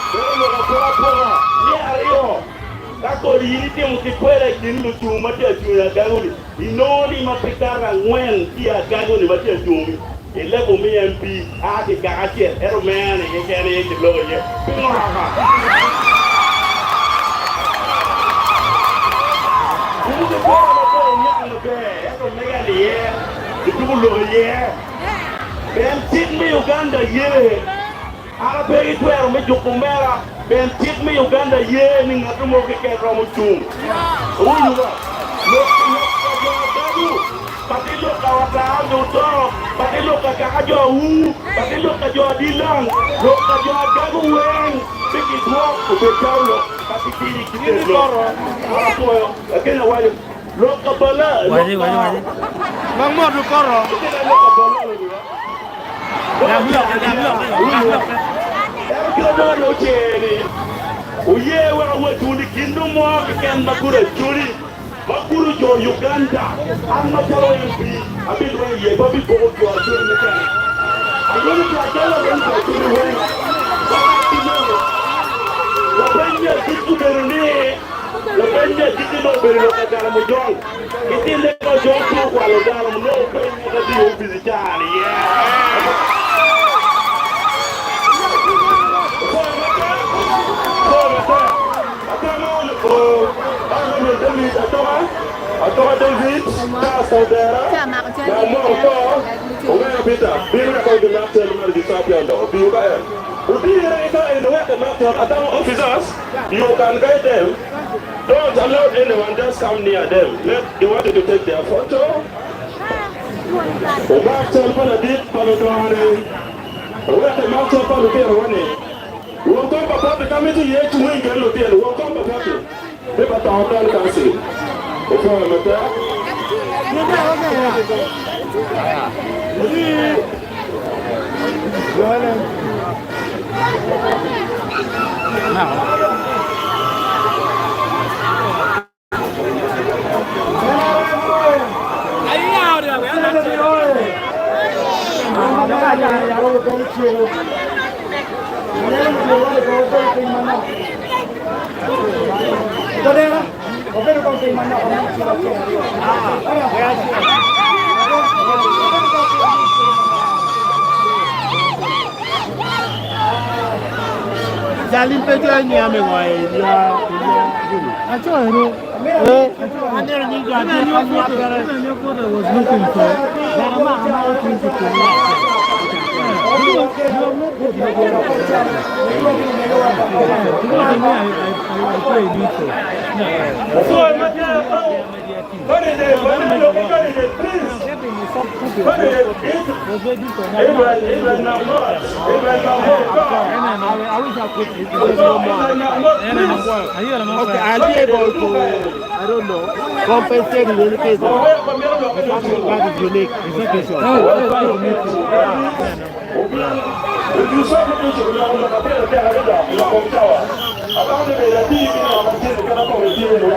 Baru lomnya apa ni ario. Tak ko yiti mo ki kwere kin lu tu mati a tu ya gago inoni mapitara ngwen ki ya gago ni mati a tu ele ko mi MP a ti ga ache ero mene ye kene ye lo ye no ha ni de ko na ko nya no be ero mega ye tu lo ye ben tit mi Uganda ye ara be itu ero me jukumera ben tit mi Uganda ye ni ngatu mo ke romo chum uyu ba pati lo ka wata do to pati lo ka ka jo pati lo ka jo dilang lo ka jo gagu wen bigi do ko be tawlo pati kiri kiri lo ara ko akena wale lo ka bala wadi mang mo do koro lo ka bala lo cheni uye wara wetuni kindu mo ken makura churi makuru jo Uganda amma taro yimbi abin wa ye babi ko jo churi ne kan ayoni ta kala wen ko churi wen la benya kitu berni la benya kitu no berni ka dara mo jong kitinde ko jo ko kwa lo dara mo no benya ka di ofisitali Atau David, saudara, nama apa? Peter, biar kau dengar cerita di sahaja anda. Biar mereka ini mereka atau officers, you can guide them. Don't allow anyone just come near them. Let you want to take their photo. Ubah cerita lagi pada tuan ini. Ubah cerita pada tuan ini. Welcome bapak kami tu ye cuma ingin lutian. Welcome bapak tu. Kita tahu kan kasih. Oke, mata. Jualan. Jalim pejo ni ame ngoi dia. Acho hero. Ane ni ga dia ni photo was looking for. Darama ama looking for. Okay, I'll be able to, I don't know, compensate in any case. That is unique. It's okay, sure. Abang dia dah TV ni, abang dia kena kau TV ni,